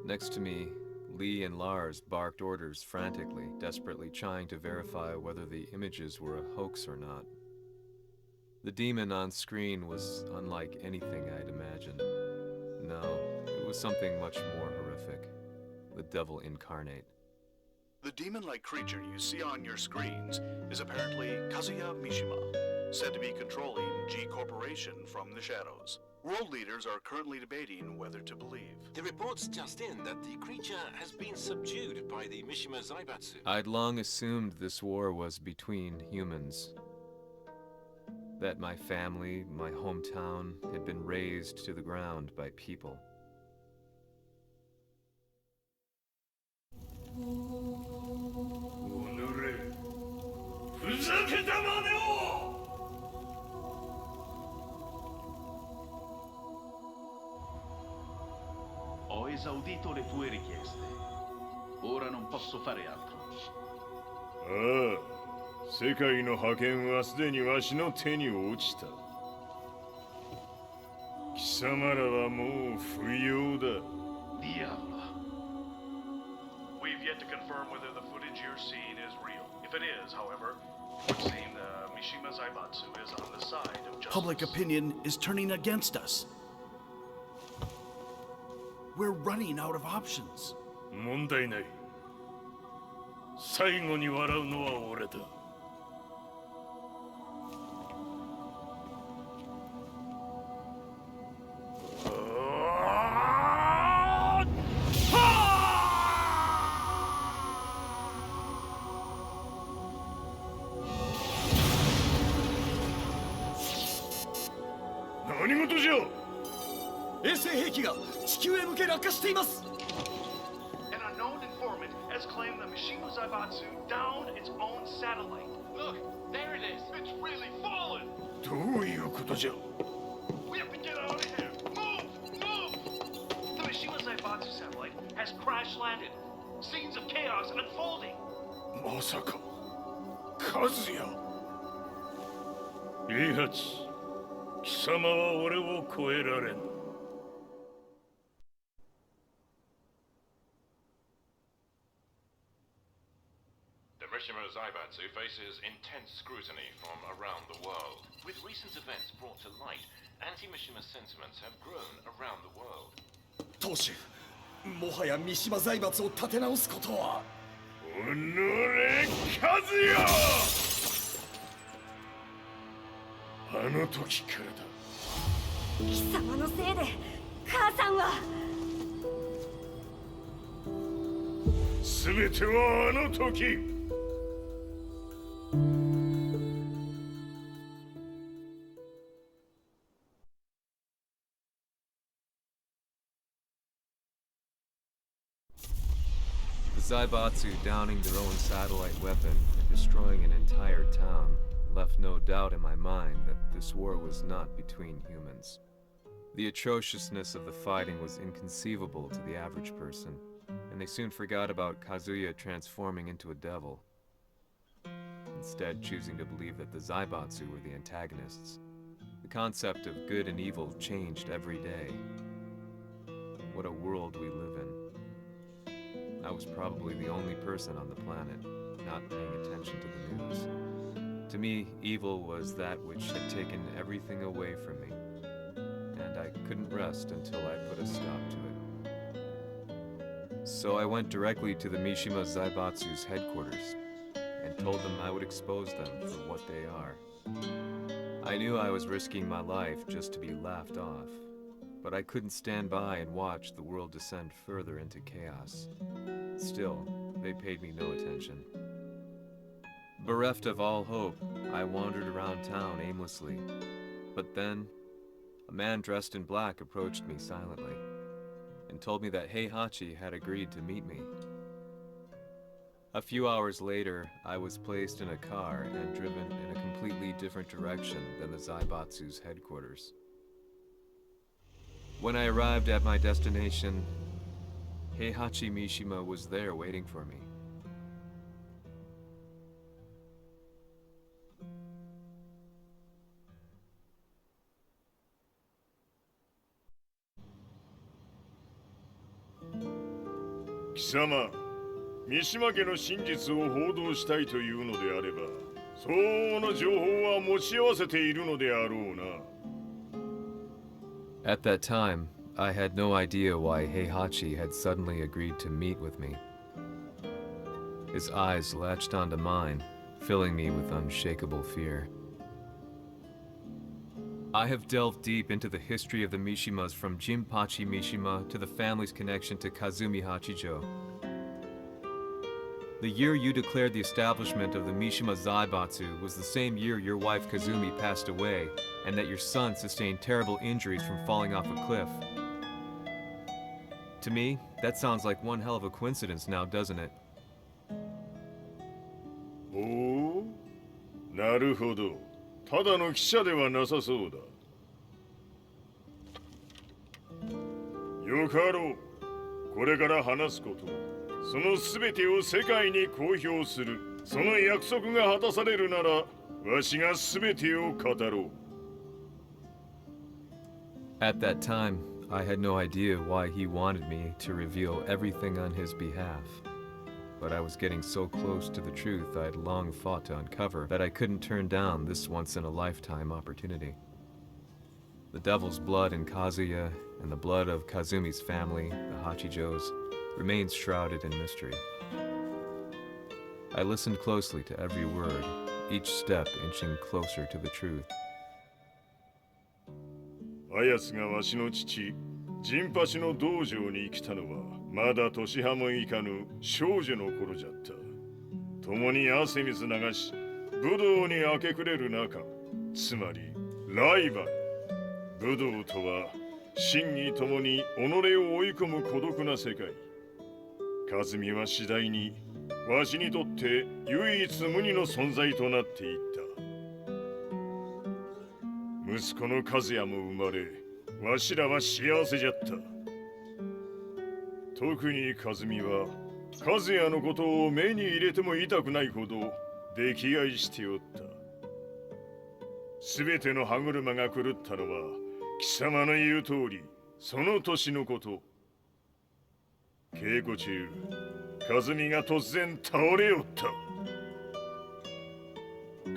Next to me, Lee and Lars barked orders frantically, desperately trying to verify whether the images were a hoax or not. The demon on screen was unlike anything I'd imagined. No, it was something much more horrific. The devil incarnate. The demon-like creature you see on your screens is apparently Kazuya Mishima, said to be controlling G Corporation from the shadows. World leaders are currently debating whether to believe. The reports just in that the creature has been subdued by the Mishima Zaibatsu. I'd long assumed this war was between humans. That my family, my hometown, had been razed to the ground by people. Ho esaudito le tue richieste. Ora non posso fare altro. 世界の覇権はすでにわしの手に落ちた。貴様らはもう不要だ。Diavolo. We've yet to confirm whether the footage you're seeing is real. If it is, however, it would seem the Mishima Zaibatsu is on the side of justice. Public opinion is turning against us. We're running out of options. 問題ない。最後に笑うのは俺だ。何事じゃ。衛星兵器が地球へ向け落下しています。 An unknown informant has claimed the Mishima Zaibatsu downed its own satellite. Look, there it is. It's really fallen. どういうことじゃ。 We have to get out of here. Move! Move! The Mishima Zaibatsu satellite has crash landed. Scenes of chaos unfolding. まさか、カズヤ。イハチ、貴様は俺を超えられん。The Mishima Zaibatsu faces intense scrutiny from around the world. With recent events brought to light, anti-Mishima sentiments have grown around the world. 当主、もはや三島財閥を立て直すことは。おのれ、カズヤ！あの時からだ。貴様のせいで母さんは。全てはあの時。The Zaibatsu downing their own satellite weapon and destroying an entire town left no doubt in my mind that this war was not between humans. The atrociousness of the fighting was inconceivable to the average person, and they soon forgot about Kazuya transforming into a devil, instead choosing to believe that the Zaibatsu were the antagonists. The concept of good and evil changed every day. What a world we live in. I was probably the only person on the planet not paying attention to the news. To me, evil was that which had taken everything away from me, and I couldn't rest until I put a stop to it. So I went directly to the Mishima Zaibatsu's headquarters and told them I would expose them for what they are. I knew I was risking my life just to be laughed off, but I couldn't stand by and watch the world descend further into chaos. Still, they paid me no attention. Bereft of all hope, I wandered around town aimlessly. But then, a man dressed in black approached me silently and told me that Heihachi had agreed to meet me. A few hours later, I was placed in a car and driven in a completely different direction than the Zaibatsu's headquarters. When I arrived at my destination, Heihachi Mishima was there waiting for me. Kisama, Mishima 家の真実を報道したいというのであれば、相応の情報は持ち合わせているのであろうな。At that time, I had no idea why Heihachi had suddenly agreed to meet with me. His eyes latched onto mine, filling me with unshakable fear. I have delved deep into the history of the Mishimas from Jinpachi Mishima to the family's connection to Kazumi Hachijo. The year you declared the establishment of the Mishima Zaibatsu was the same year your wife Kazumi passed away, and that your son sustained terrible injuries from falling off a cliff. To me, that sounds like one hell of a coincidence now, doesn't it? おお、なるほど。ただの記者ではなさそうだ。よかろう。これから話すこと、その全てを世界に公表する。その約束が果たされるなら、わしが全てを語ろう。At that time, I had no idea why he wanted me to reveal everything on his behalf. But I was getting so close to the truth I'd long fought to uncover that I couldn't turn down this once-in-a-lifetime opportunity. The devil's blood in Kazuya and the blood of Kazumi's family, the Hachijos, remains shrouded in mystery. I listened closely to every word, each step inching closer to the truth. あやつがわしの父、ジンパチの道場に来たのは、まだ年端もいかぬ少女の頃じゃった。共に汗水流し、武道に明け暮れる中、つまりライバル。武道とは、真に共に己を追い込む孤独な世界。和美は次第に、わしにとって唯一無二の存在となっていった。息子の和也も生まれ、わしらは幸せじゃった。特に和美は、和也のことを目に入れても痛くないほど溺愛しておった。すべての歯車が狂ったのは、貴様の言う通り、その年のこと。稽古中、和美が突然倒れおった。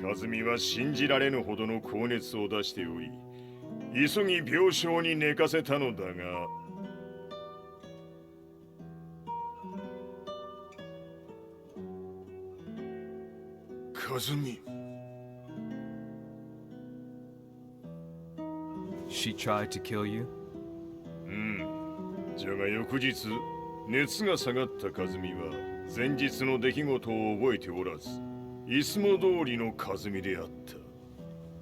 和美は信じられぬほどの高熱を出しており、急ぎ病床に寝かせたのだが、和美。She tried to kill you? じゃが翌日、熱が下がった和美は前日の出来事を覚えておらず、いつも通りの和美であった。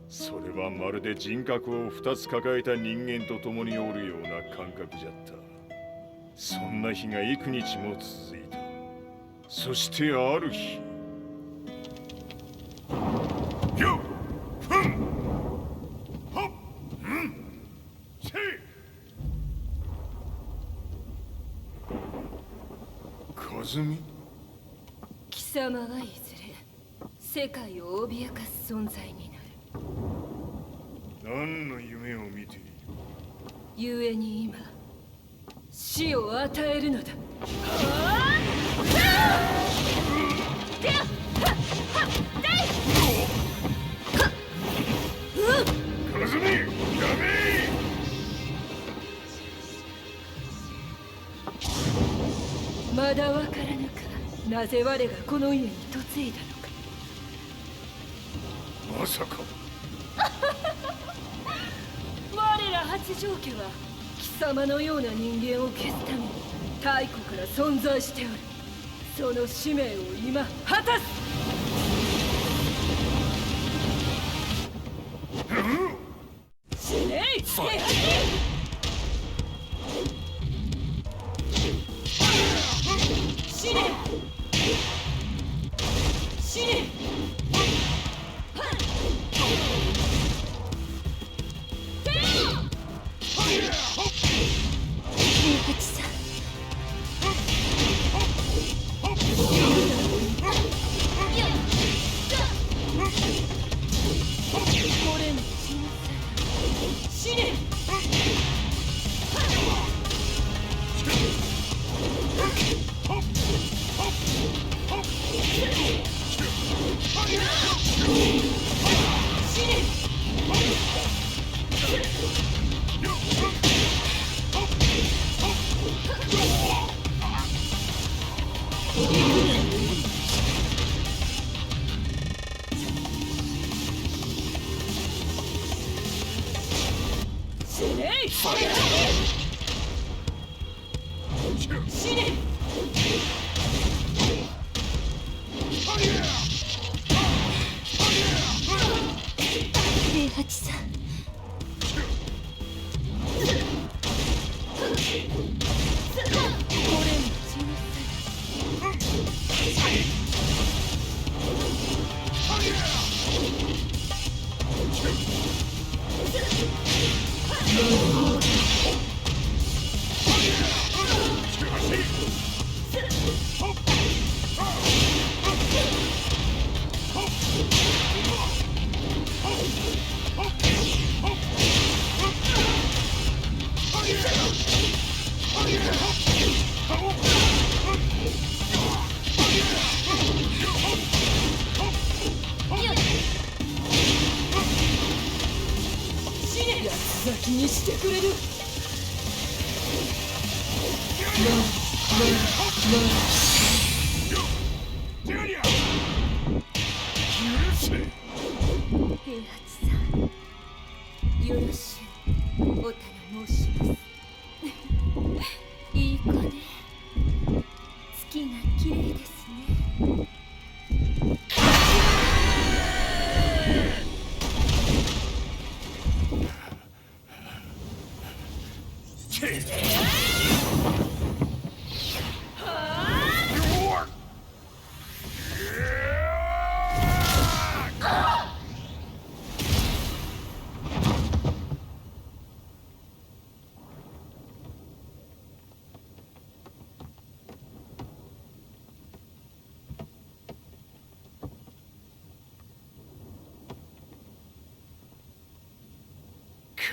それはまるで人格を2つ抱えた人間と共におるような感覚じゃった。そんな日が幾日も続いた。そしてある日、貴様はいずれ世界を脅かす存在になる。何の夢を見ている？故に今死を与えるのだ。和美、やめ！まだわからぬか、なぜ我がこの家に嫁いだのか。まさか我ら八丈家は貴様のような人間を消すために太古から存在しておる。その使命を今果たす。死ねい！死ね！死ね！平八さん。俺の死ね！平八さん。気にしてくれる。平八さん、よろしゅうお頼申します。いい子ね。月が綺麗ですね。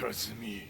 和美。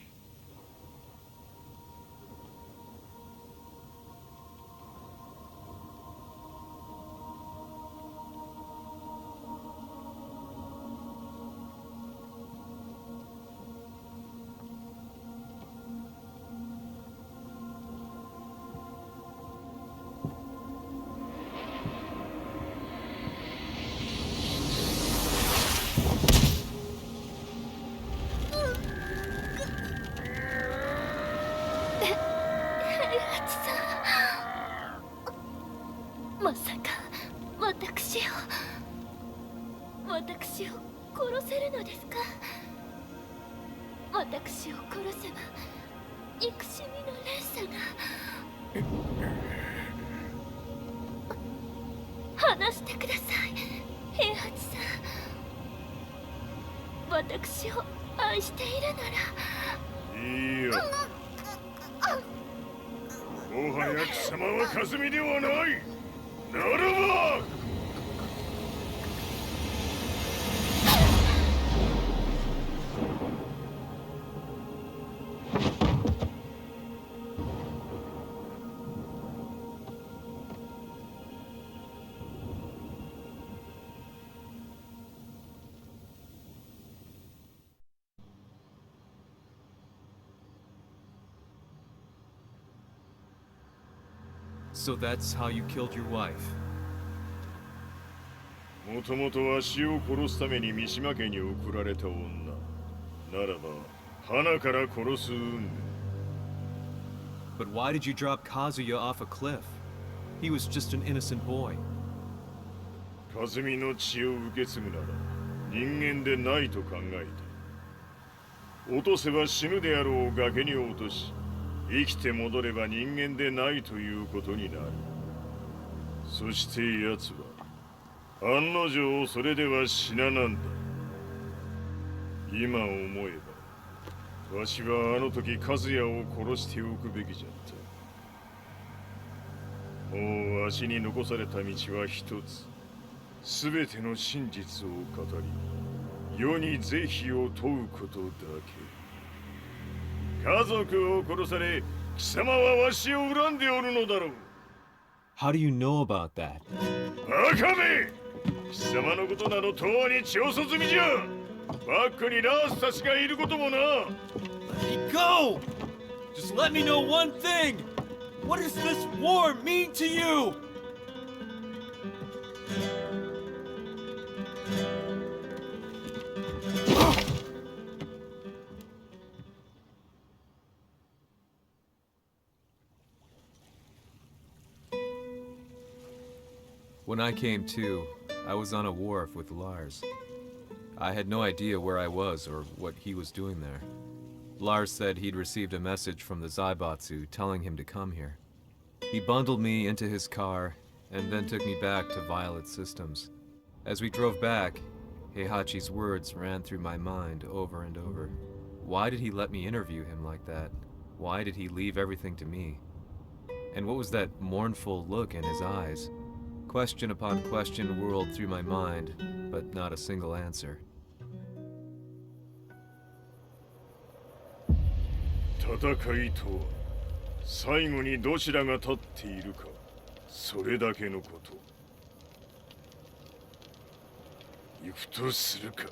まさか私を殺せるのですか？私を殺せば憎しみの連鎖が。話してください、平八さん。私を愛しているなら。いいよ。もはや貴様は和美ではない。ならばSo that's how you killed your wife. もともとわしを殺すために三島家に送られた女。ならば、花から殺す運命。But why did you drop Kazuya off a cliff? He was just an innocent boy. 和美の血を受け継ぐなら人間でないと考えた。落とせば死ぬであろう崖に落とし、生きて戻れば人間でないということになる。そして奴は案の定それでは死ななんだ。今思えばわしはあの時和也を殺しておくべきじゃった。もうわしに残された道は一つ。すべての真実を語り世に是非を問うことだけ。家族を殺され貴様はわしを恨んでおるのだろう。 How do you know about that? バカめ！貴様のことなどとうに調査済みじゃ。バックにラースたちがいることもな。 Let me go! Just let me know one thing! What does this war mean to you? When I came to, I was on a wharf with Lars. I had no idea where I was or what he was doing there. Lars said he'd received a message from the Zaibatsu telling him to come here. He bundled me into his car and then took me back to Violet Systems. As we drove back, Heihachi's words ran through my mind over and over. Why did he let me interview him like that? Why did he leave everything to me? And what was that mournful look in his eyes? Question upon question whirled through my mind, but not a single answer. 戦いとは最後にどちらが立っているか、それだけのこと。行くとするか。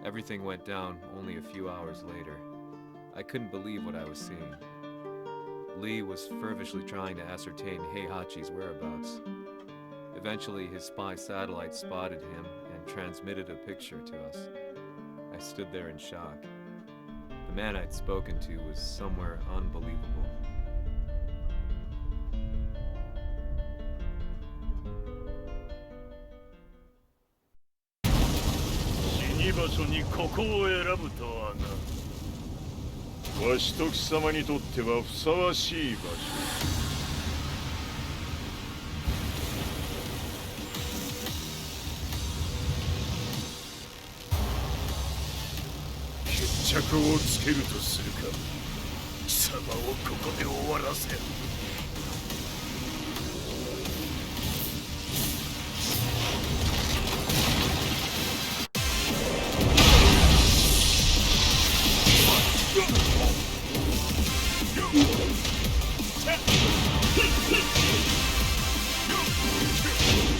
Everything went down only a few hours later. I couldn't believe what I was seeing. Lee was feverishly trying to ascertain Heihachi's whereabouts. Eventually, his spy satellite spotted him and transmitted a picture to us. I stood there in shock. The man I'd spoken to was somewhere unbelievable. 死に場所にここを選ぶとはな。わしと貴様にとってはふさわしい場所。決着をつけるとするか。貴様をここで終わらせる。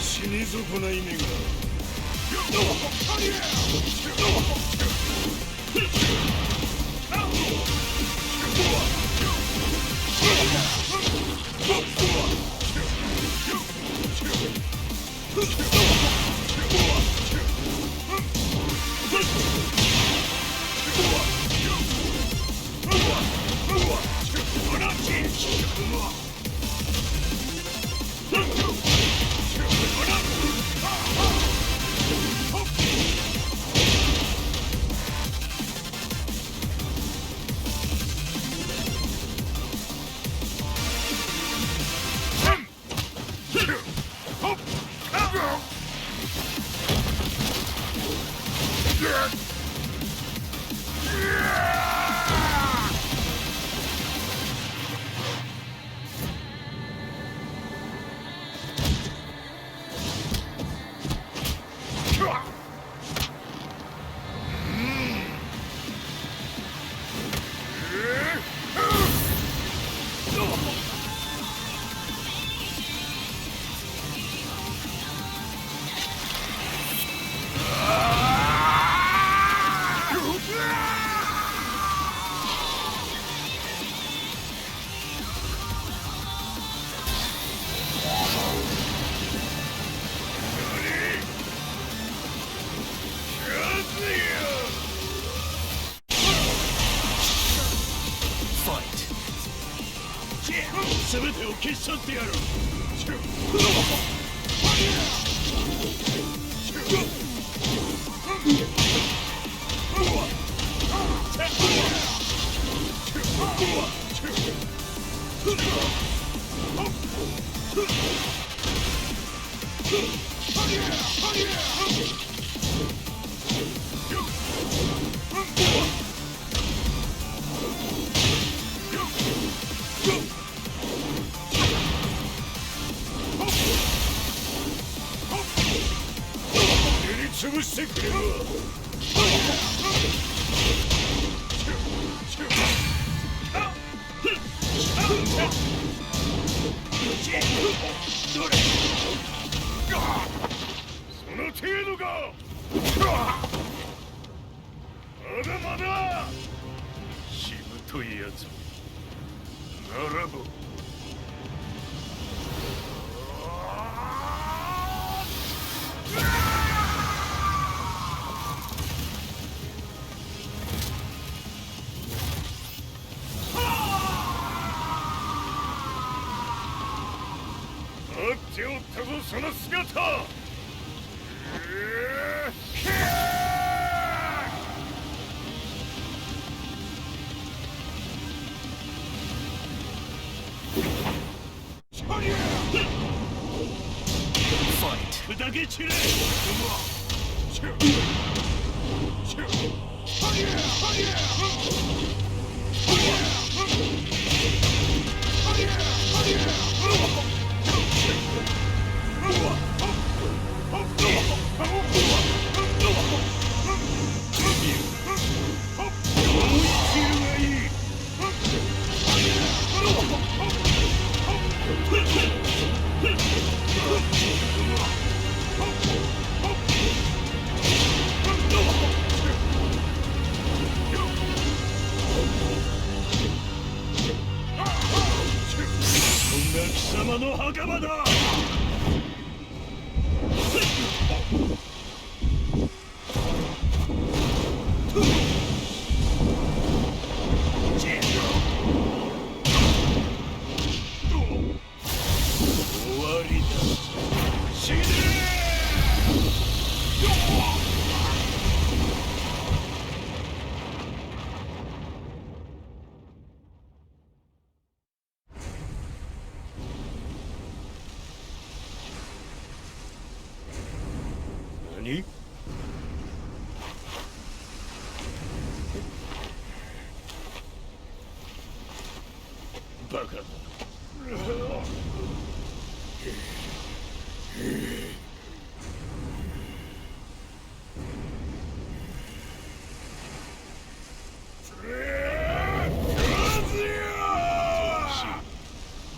死に損ない目が。全てを消し去ってやる。潰してくれるわ。その程度か。まだまだ。しぶといやつ。ならば。待っておったぞその姿。砕け散れ。様の袴だ。終わりだ。死ね何？バカだ。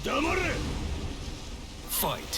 黙れ。Fight.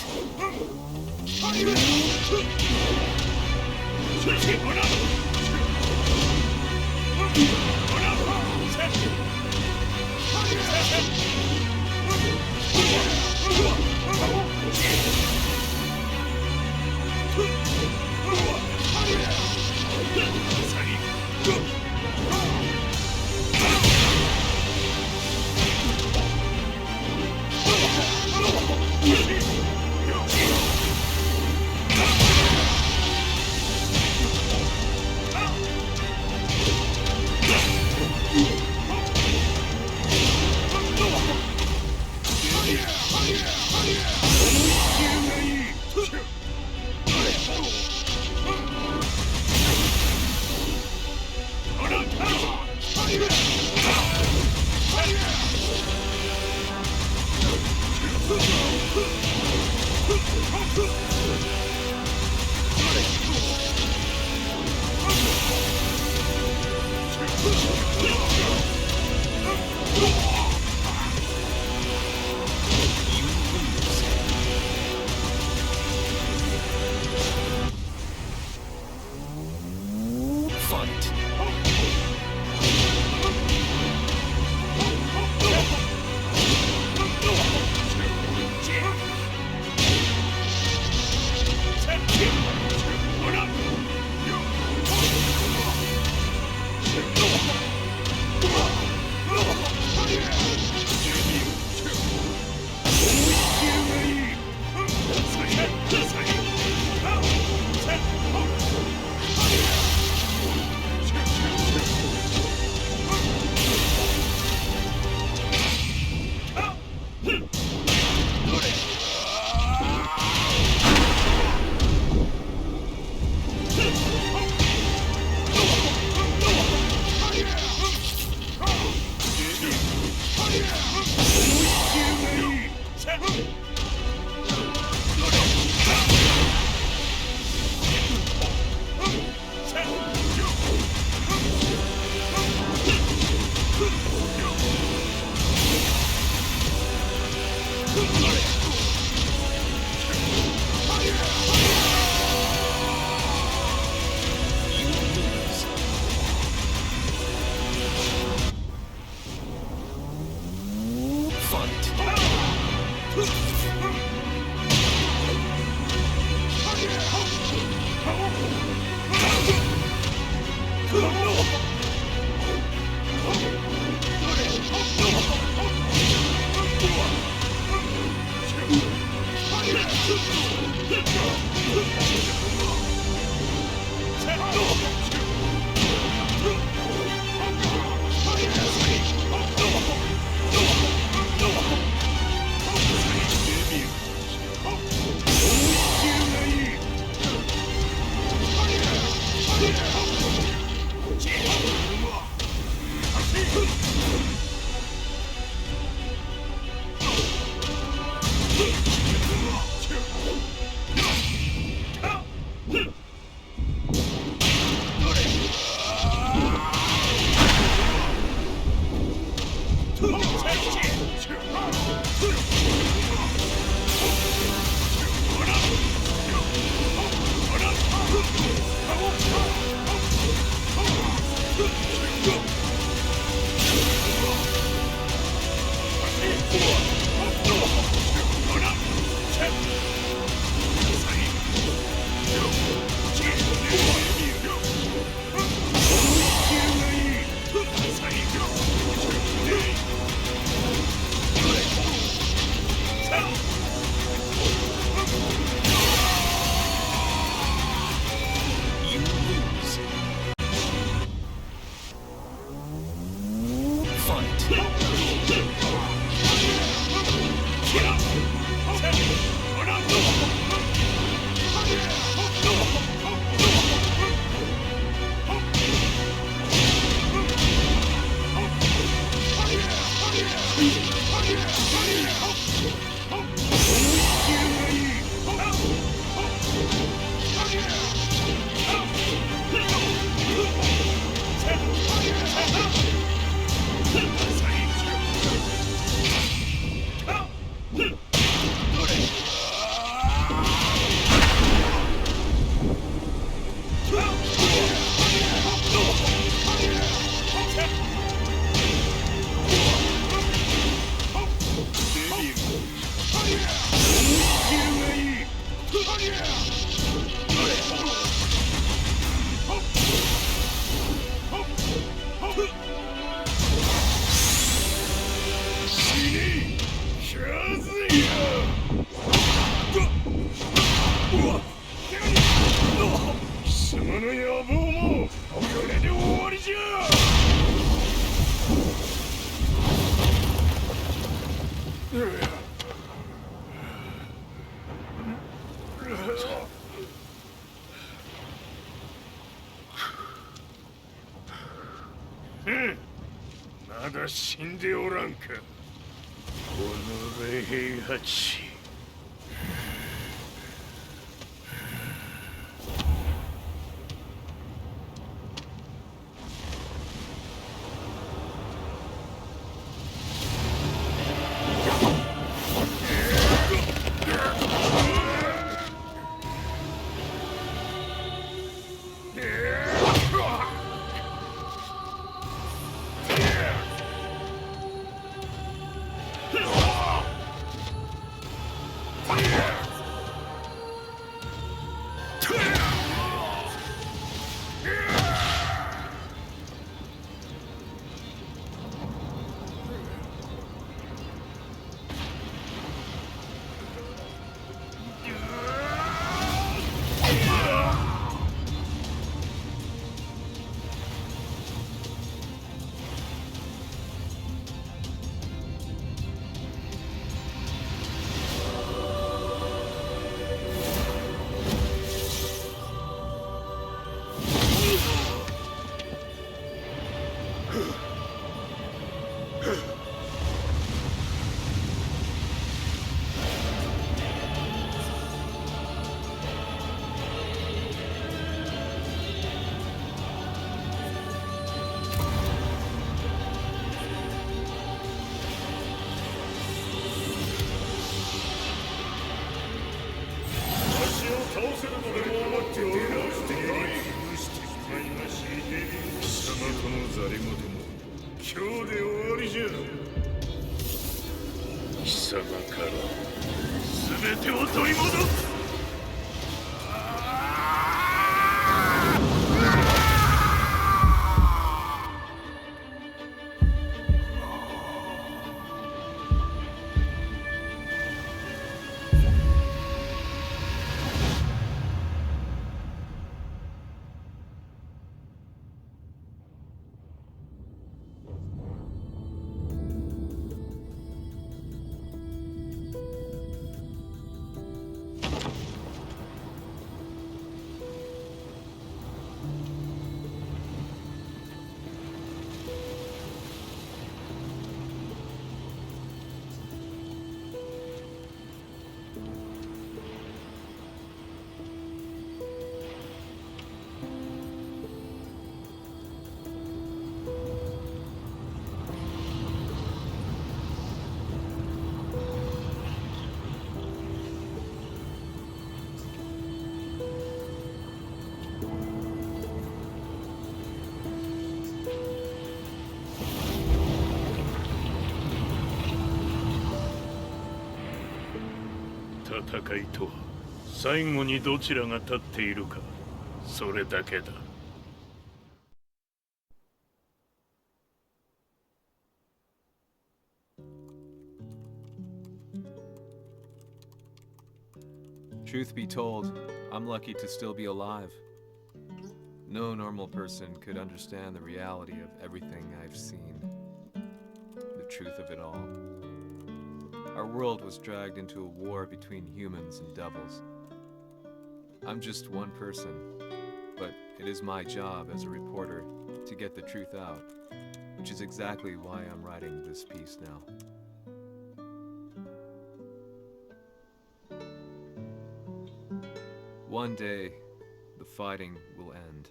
まだ死んでおらんか。おのれ平八。貴様から全てを取り戻す。戦いとは最後にどちらが立っているか、それだけだ。Truth be told, I'm lucky to still be alive. No normal person could understand the reality of everything I've seen. The truth of it all. Our world was dragged into a war between humans and devils. I'm just one person, but it is my job as a reporter to get the truth out, which is exactly why I'm writing this piece now. One day, the fighting will end.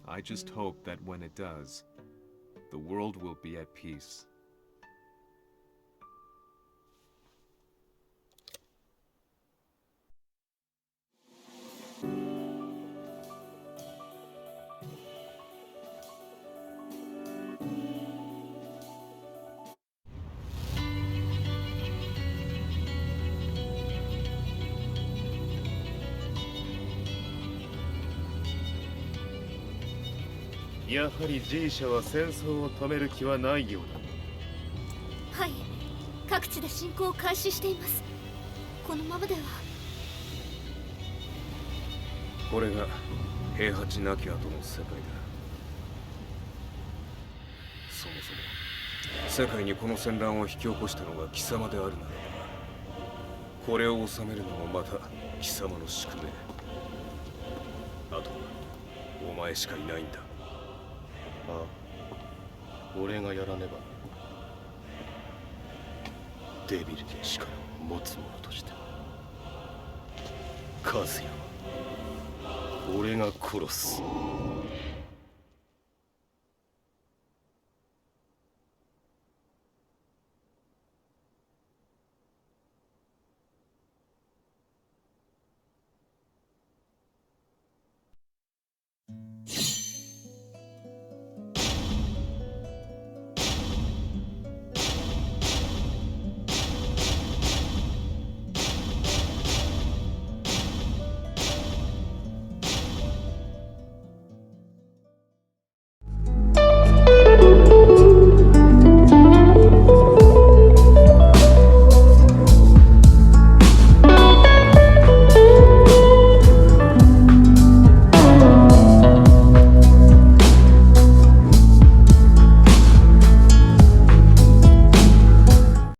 I just hope that when it does, the world will be at peace. G やはり G 社は戦争を止める気はないようだ。はい、各地で侵攻を開始しています。このままでは。これが平八なき後の世界だ。そもそも世界にこの戦乱を引き起こしたのが貴様であるならば、これを収めるのもまた貴様の宿命。あとはお前しかいないんだ。ああ、俺がやらねば。デビルの力を持つ者としてカズヤは俺が殺す。